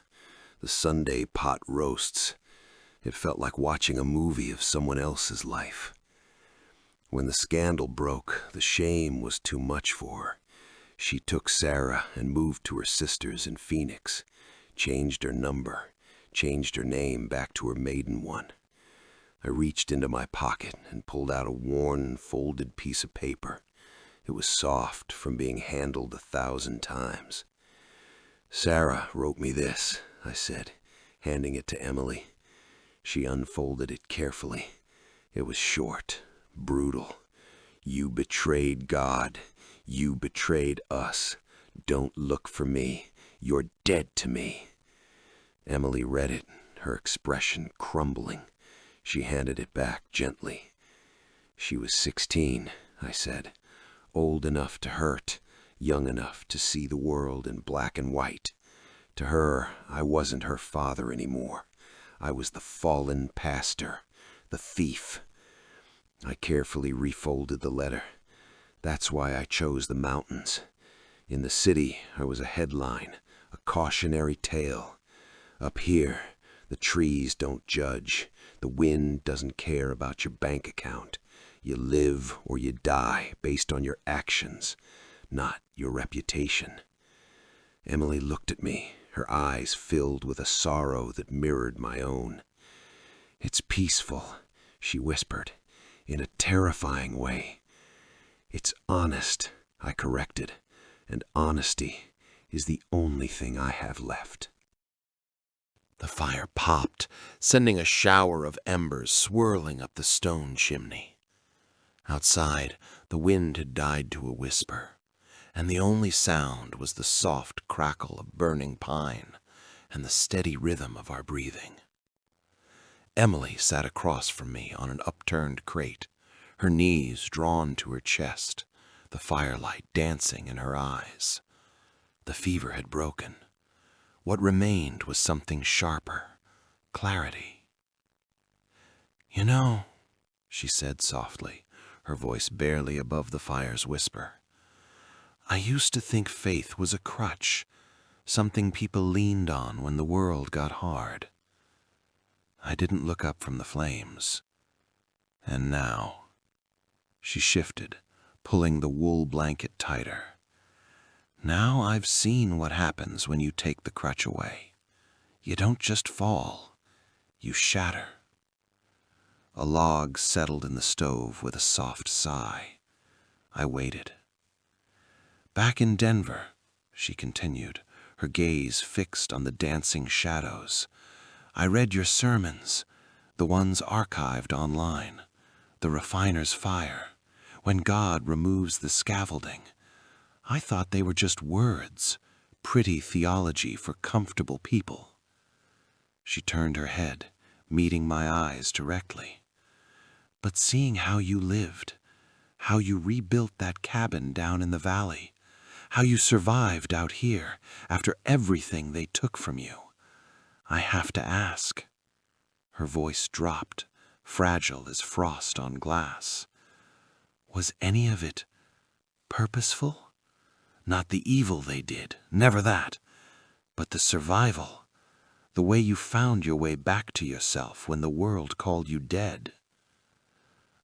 the Sunday pot roasts. It felt like watching a movie of someone else's life. When the scandal broke, the shame was too much for her. She took Sarah and moved to her sister's in Phoenix, changed her number, changed her name back to her maiden one. I reached into my pocket and pulled out a worn, folded piece of paper. It was soft from being handled 1,000 times. "Sarah wrote me this," I said, handing it to Emily. She unfolded it carefully. It was short, brutal. "You betrayed God. You betrayed us. Don't look for me. You're dead to me." Emily read it, her expression crumbling. She handed it back gently. She was 16, I said, old enough to hurt, young enough to see the world in black and white. To her, I wasn't her father anymore. I was the fallen pastor, the thief. I carefully refolded the letter. That's why I chose the mountains. In the city, I was a headline, a cautionary tale. Up here, the trees don't judge. The wind doesn't care about your bank account. You live or you die based on your actions, not your reputation. Emily looked at me, her eyes filled with a sorrow that mirrored my own. "It's peaceful," she whispered, in a terrifying way. "It's honest," I corrected, "and honesty is the only thing I have left." The fire popped, sending a shower of embers swirling up the stone chimney. Outside, the wind had died to a whisper, and the only sound was the soft crackle of burning pine and the steady rhythm of our breathing. Emily sat across from me on an upturned crate, her knees drawn to her chest, the firelight dancing in her eyes. The fever had broken. What remained was something sharper, clarity. "You know," she said softly, her voice barely above the fire's whisper, "I used to think faith was a crutch, something people leaned on when the world got hard. I didn't look up from the flames. And now," she shifted, pulling the wool blanket tighter, "now I've seen what happens when you take the crutch away. You don't just fall, you shatter." A log settled in the stove with a soft sigh. I waited. "Back in Denver," she continued, her gaze fixed on the dancing shadows, "I read your sermons, the ones archived online, the refiner's fire, when God removes the scaffolding. I thought they were just words, pretty theology for comfortable people." She turned her head, meeting my eyes directly. "But seeing how you lived, how you rebuilt that cabin down in the valley, how you survived out here after everything they took from you, I have to ask." Her voice dropped, fragile as frost on glass. "Was any of it purposeful? Not the evil they did, never that, but the survival, the way you found your way back to yourself when the world called you dead."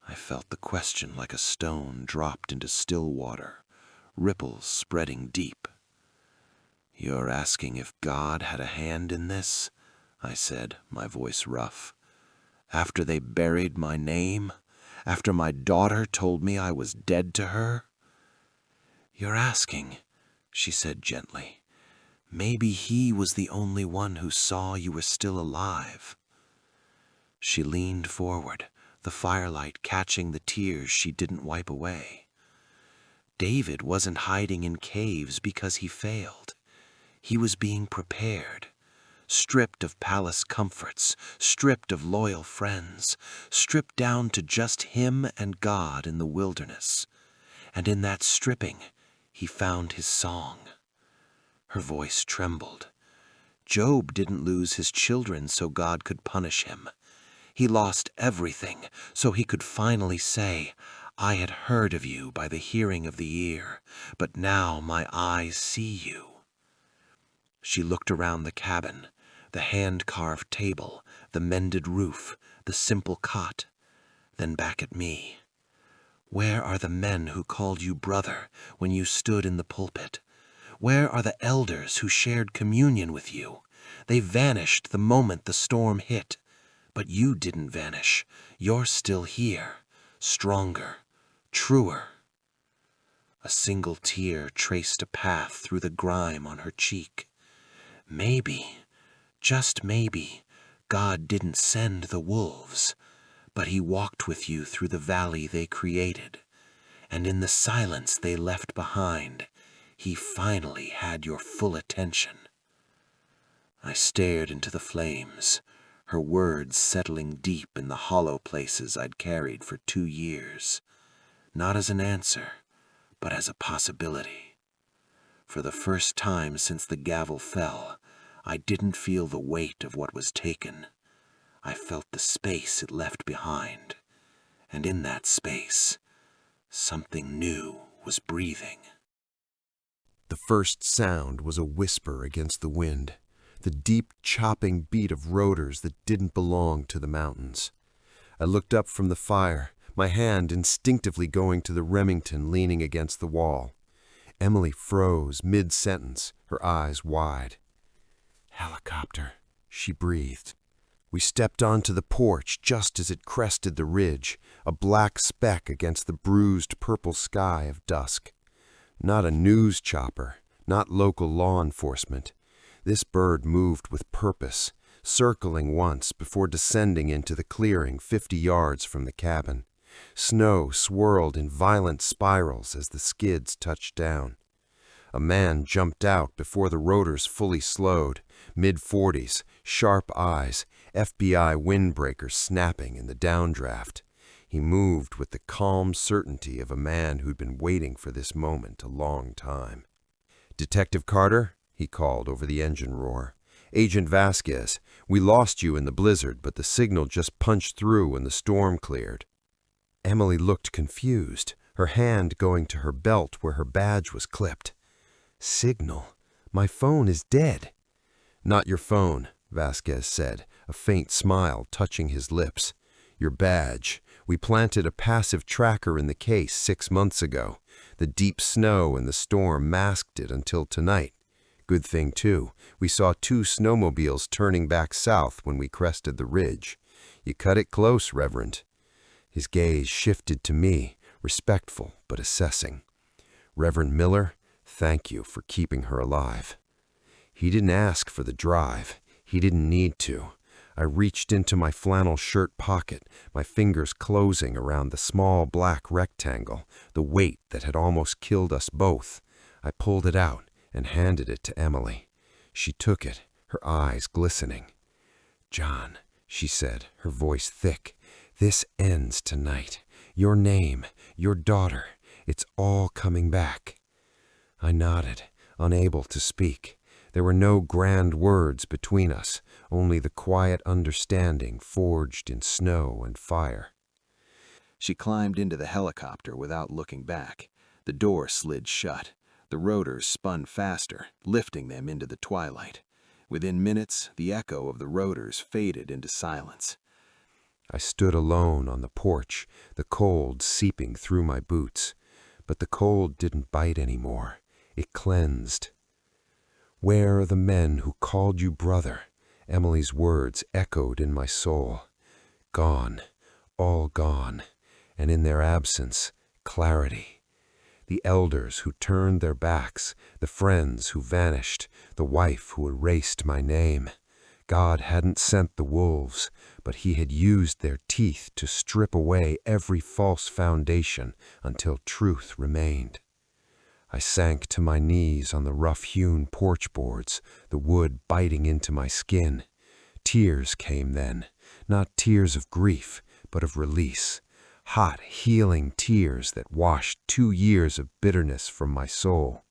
I felt the question like a stone dropped into still water, ripples spreading deep. "You're asking if God had a hand in this?" I said, my voice rough. "After they buried my name? After my daughter told me I was dead to her?" "You're asking," she said gently. "Maybe he was the only one who saw you were still alive." She leaned forward, the firelight catching the tears she didn't wipe away. "David wasn't hiding in caves because he failed. He was being prepared, stripped of palace comforts, stripped of loyal friends, stripped down to just him and God in the wilderness. And in that stripping, he found his song." Her voice trembled. "Job didn't lose his children so God could punish him. He lost everything so he could finally say, 'I had heard of you by the hearing of the ear, but now my eyes see you.'" She looked around the cabin, the hand-carved table, the mended roof, the simple cot, then back at me. "Where are the men who called you brother when you stood in the pulpit? Where are the elders who shared communion with you? They vanished the moment the storm hit. But you didn't vanish. You're still here, stronger, truer." A single tear traced a path through the grime on her cheek. "Maybe, just maybe, God didn't send the wolves, but he walked with you through the valley they created, and in the silence they left behind, he finally had your full attention." I stared into the flames, her words settling deep in the hollow places I'd carried for 2 years, not as an answer, but as a possibility. For the first time since the gavel fell, I didn't feel the weight of what was taken. I felt the space it left behind, and in that space, something new was breathing. The first sound was a whisper against the wind, the deep chopping beat of rotors that didn't belong to the mountains. I looked up from the fire, my hand instinctively going to the Remington leaning against the wall. Emily froze mid-sentence, her eyes wide. "Helicopter," she breathed. We stepped onto the porch just as it crested the ridge, a black speck against the bruised purple sky of dusk. Not a news chopper, not local law enforcement. This bird moved with purpose, circling once before descending into the clearing 50 yards from the cabin. Snow swirled in violent spirals as the skids touched down. A man jumped out before the rotors fully slowed, mid-40s, sharp eyes, FBI windbreaker snapping in the downdraft. He moved with the calm certainty of a man who'd been waiting for this moment a long time. "Detective Carter," he called over the engine roar. "Agent Vasquez, we lost you in the blizzard, but the signal just punched through when the storm cleared." Emily looked confused, her hand going to her belt where her badge was clipped. "Signal? My phone is dead." "Not your phone," Vasquez said, a faint smile touching his lips. "Your badge. We planted a passive tracker in the case 6 months ago. The deep snow and the storm masked it until tonight. Good thing, too, we saw 2 snowmobiles turning back south when we crested the ridge. You cut it close, Reverend." His gaze shifted to me, respectful but assessing. "Reverend Miller, thank you for keeping her alive." He didn't ask for the drive. He didn't need to. I reached into my flannel shirt pocket, my fingers closing around the small black rectangle, the weight that had almost killed us both. I pulled it out and handed it to Emily. She took it, her eyes glistening. "John," she said, her voice thick, "this ends tonight. Your name, your daughter, it's all coming back." I nodded, unable to speak. There were no grand words between us, only the quiet understanding forged in snow and fire. She climbed into the helicopter without looking back. The door slid shut. The rotors spun faster, lifting them into the twilight. Within minutes, the echo of the rotors faded into silence. I stood alone on the porch, the cold seeping through my boots. But the cold didn't bite anymore. It cleansed. "Where are the men who called you brother?" Emily's words echoed in my soul. Gone, all gone, and in their absence, clarity. The elders who turned their backs, the friends who vanished, the wife who erased my name. God hadn't sent the wolves, but he had used their teeth to strip away every false foundation until truth remained. I sank to my knees on the rough-hewn porch boards, the wood biting into my skin. Tears came then, not tears of grief, but of release. Hot, healing tears that washed 2 years of bitterness from my soul.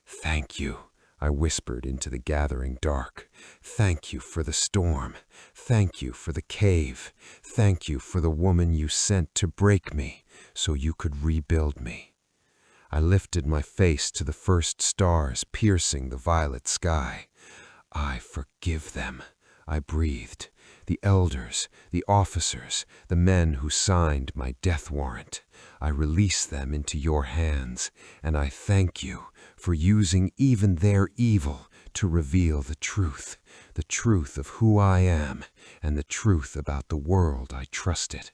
"Thank you," I whispered into the gathering dark. "Thank you for the storm. Thank you for the cave. Thank you for the woman you sent to break me so you could rebuild me." I lifted my face to the first stars piercing the violet sky. "I forgive them," I breathed. "The elders, the officers, the men who signed my death warrant. I release them into your hands, and I thank you for using even their evil to reveal the truth of who I am, and the truth about the world I trusted.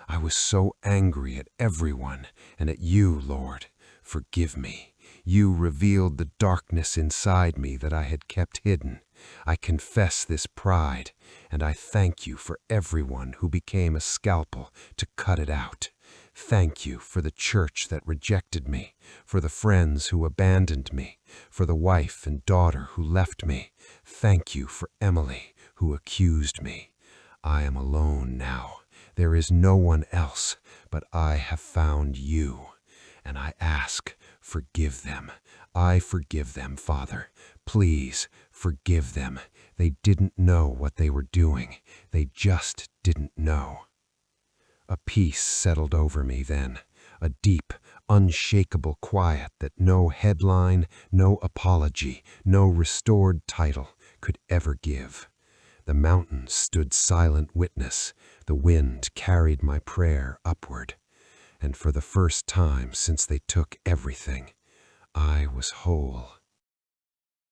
I was so angry at everyone and at you, Lord. Forgive me. You revealed the darkness inside me that I had kept hidden. I confess this pride, and I thank you for everyone who became a scalpel to cut it out. Thank you for the church that rejected me, for the friends who abandoned me, for the wife and daughter who left me. Thank you for Emily, who accused me. I am alone now. There is no one else, but I have found you. And I ask, forgive them. I forgive them, Father. Please forgive them. They didn't know what they were doing. They just didn't know. A peace settled over me then, a deep, unshakable quiet that no headline, no apology, no restored title could ever give. The mountains stood silent witness. The wind carried my prayer upward. And for the first time since they took everything, I was whole.